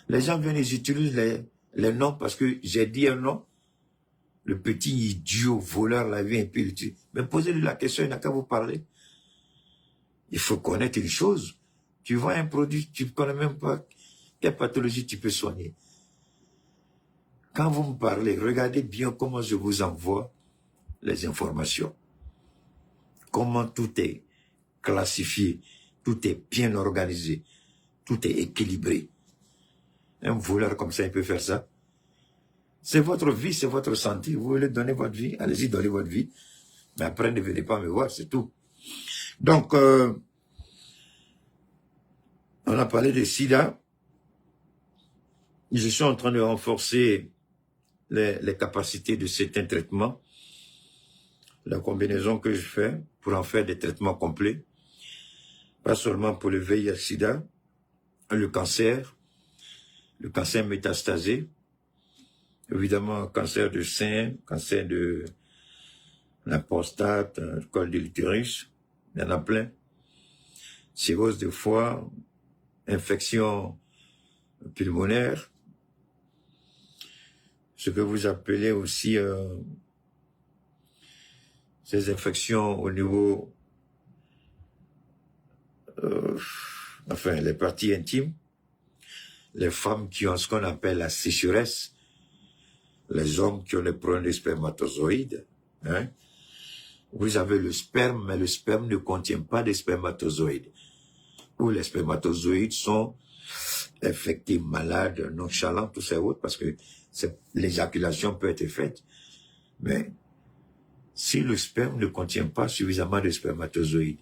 Les gens viennent, ils utilisent les noms parce que j'ai dit un nom. Le petit idiot voleur la vie un peu utile. Mais posez-lui la question, il n'a qu'à vous parler. Il faut connaître une chose. Tu vois un produit, tu ne connais même pas quelle pathologie tu peux soigner. Quand vous me parlez, regardez bien comment je vous envoie les informations. Comment tout est classifié, tout est bien organisé, tout est équilibré. Un voleur comme ça, il peut faire ça. C'est votre vie, c'est votre santé. Vous voulez donner votre vie, allez-y, donnez votre vie. Mais après, ne venez pas me voir, c'est tout. Donc, on a parlé de sida. Je suis en train de renforcer les capacités de certains traitements. La combinaison que je fais pour en faire des traitements complets. Pas seulement pour le VIH-Sida, le cancer métastasé, évidemment cancer de sein, cancer de la prostate, col de l'utérus, il y en a plein. Cirrhose de foie, infection pulmonaire, ce que vous appelez aussi ces infections au niveau, enfin les parties intimes, les femmes qui ont ce qu'on appelle la sécheresse, les hommes qui ont les problèmes de spermatozoïdes, hein. Vous avez le sperme, mais le sperme ne contient pas de spermatozoïdes. Ou les spermatozoïdes sont infectés, malades, nonchalants, tout ça autres, parce que l'éjaculation peut être faite. Mais si le sperme ne contient pas suffisamment de spermatozoïdes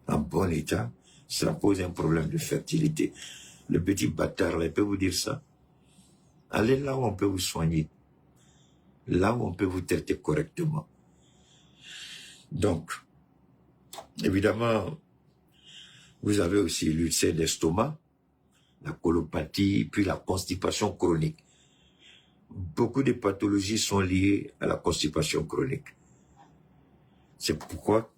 en bon état, ça pose un problème de fertilité. Le petit bâtard, là, il peut vous dire ça. Allez là où on peut vous soigner. Là où on peut vous traiter correctement. Donc, évidemment, vous avez aussi l'ulcère d'estomac, la colopathie, puis la constipation chronique. Beaucoup de pathologies sont liées à la constipation chronique. C'est pourquoi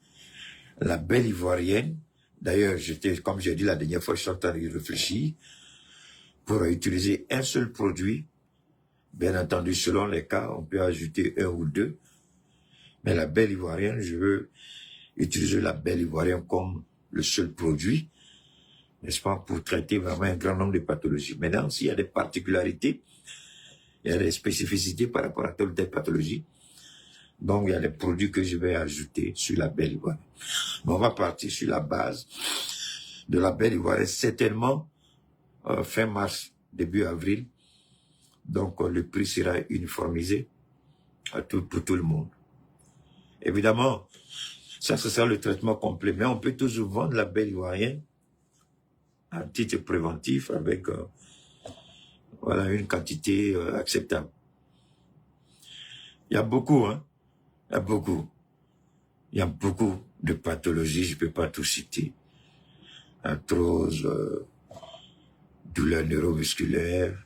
la belle ivoirienne, d'ailleurs, comme j'ai dit la dernière fois, je suis en train de réfléchir, pour utiliser un seul produit. Bien entendu, selon les cas, on peut ajouter 1 ou 2. Mais la belle ivoirienne, je veux utiliser la belle ivoirienne comme le seul produit, n'est-ce pas, pour traiter vraiment un grand nombre de pathologies. Maintenant, s'il y a des particularités, il y a des spécificités par rapport à telle ou telle pathologie, donc il y a des produits que je vais ajouter sur la belle ivoirienne. Mais on va partir sur la base de la belle ivoirienne, certainement fin mars, début avril. Donc le prix sera uniformisé pour tout le monde. Évidemment, ça ce sera le traitement complet, mais on peut toujours vendre la belle ivoirienne à titre préventif avec voilà, une quantité acceptable. Il y a beaucoup, hein. Il y a beaucoup. Il y a beaucoup de pathologies, je ne peux pas tout citer. Arthrose, douleur neuromusculaire,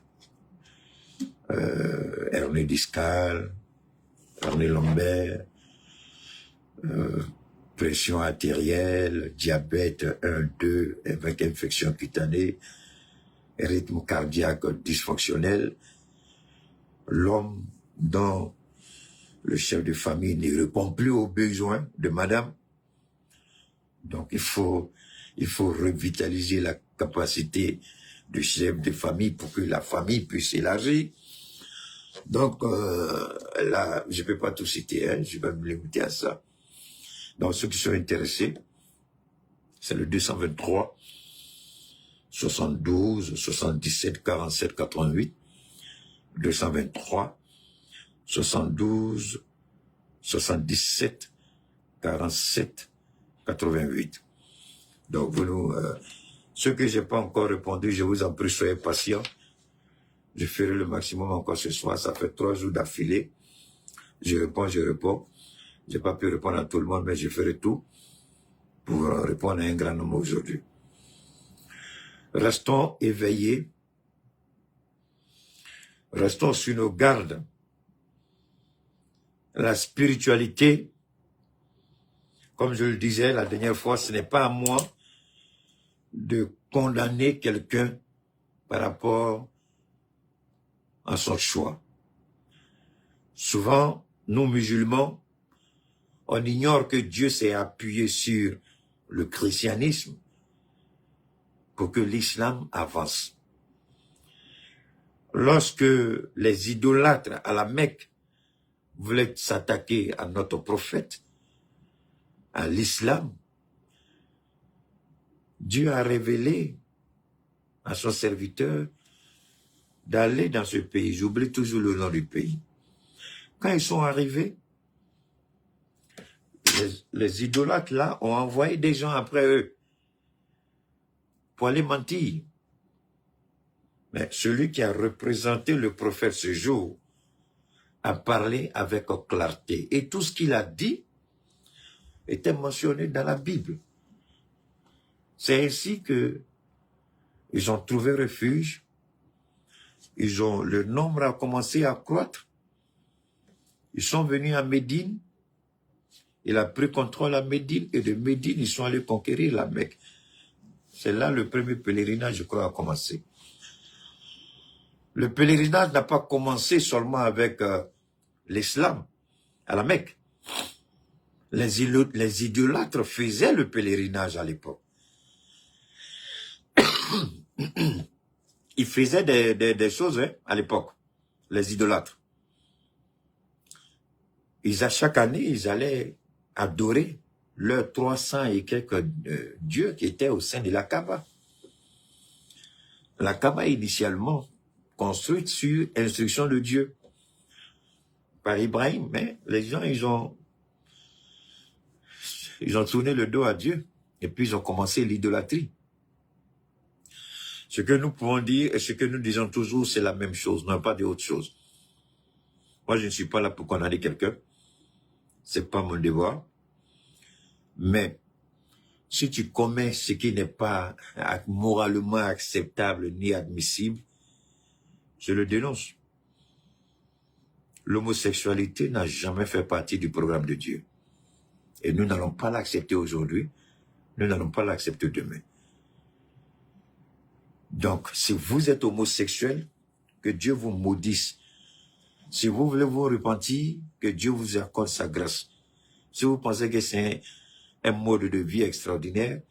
hernie discale, hernie lombaire, pression artérielle, diabète 1, 2, avec infection cutanée, rythme cardiaque dysfonctionnel, l'homme dont le chef de famille ne répond plus aux besoins de madame. Donc il faut revitaliser la capacité du chef de famille pour que la famille puisse s'élargir. Donc là, je ne peux pas tout citer, hein, je vais me limiter à ça. Donc ceux qui sont intéressés, c'est le 223 72 77 47 88, 223 72 77 47 88. Donc ceux que j'ai pas encore répondu, je vous en prie, soyez patients. Je ferai le maximum encore ce soir. Ça fait 3 jours d'affilée. Je réponds. J'ai pas pu répondre à tout le monde, mais je ferai tout pour répondre à un grand nombre aujourd'hui. Restons éveillés. Restons sur nos gardes. La spiritualité, comme je le disais la dernière fois, ce n'est pas à moi de condamner quelqu'un par rapport à son choix. Souvent, nous musulmans, on ignore que Dieu s'est appuyé sur le christianisme pour que l'islam avance. Lorsque les idolâtres à la Mecque voulaient s'attaquer à notre prophète, à l'islam, Dieu a révélé à son serviteur d'aller dans ce pays. J'oublie toujours le nom du pays. Quand ils sont arrivés, les idolâtres là ont envoyé des gens après eux pour aller mentir. Mais celui qui a représenté le prophète ce jour a parlé avec clarté. Et tout ce qu'il a dit était mentionné dans la Bible. C'est ainsi que ils ont trouvé refuge. Le nombre a commencé à croître. Ils sont venus à Médine. Il a pris contrôle à Médine. Et de Médine, ils sont allés conquérir la Mecque. C'est là le premier pèlerinage, je crois, a commencé. Le pèlerinage n'a pas commencé seulement avec l'islam à la Mecque. Les idolâtres faisaient le pèlerinage à l'époque. Ils faisaient des choses hein, à l'époque, les idolâtres. Chaque année, ils allaient adorer leurs 300 et quelques dieux qui étaient au sein de la Kaaba. La Kaaba initialement construite sur instruction de Dieu par Ibrahim, mais les gens ils ont tourné le dos à Dieu et puis ils ont commencé l'idolâtrie. Ce que nous pouvons dire et ce que nous disons toujours, c'est la même chose, non pas d'autre chose. Moi, je ne suis pas là pour condamner quelqu'un. C'est pas mon devoir. Mais Si tu commets ce qui n'est pas moralement acceptable ni admissible, je le dénonce. L'homosexualité n'a jamais fait partie du programme de Dieu. Et nous n'allons pas l'accepter aujourd'hui, nous n'allons pas l'accepter demain. Donc, si vous êtes homosexuel, que Dieu vous maudisse. Si vous voulez vous repentir, que Dieu vous accorde sa grâce. Si vous pensez que c'est un mode de vie extraordinaire,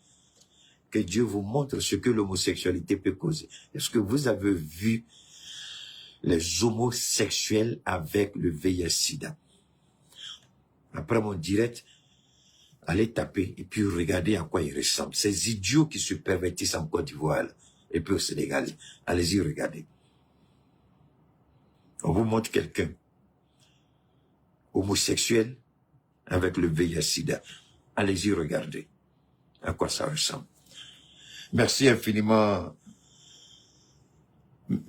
que Dieu vous montre ce que l'homosexualité peut causer. Est-ce que vous avez vu les homosexuels avec le VIH-Sida? Après mon direct, allez taper et puis regardez à quoi ils ressemblent. Ces idiots qui se pervertissent en Côte d'Ivoire et puis au Sénégal. Allez-y, regardez. On vous montre quelqu'un homosexuel avec le VIH-Sida. Allez-y, regardez à quoi ça ressemble. Merci infiniment.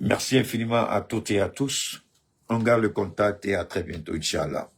Merci infiniment à toutes et à tous. On garde le contact et à très bientôt, Inch'Allah.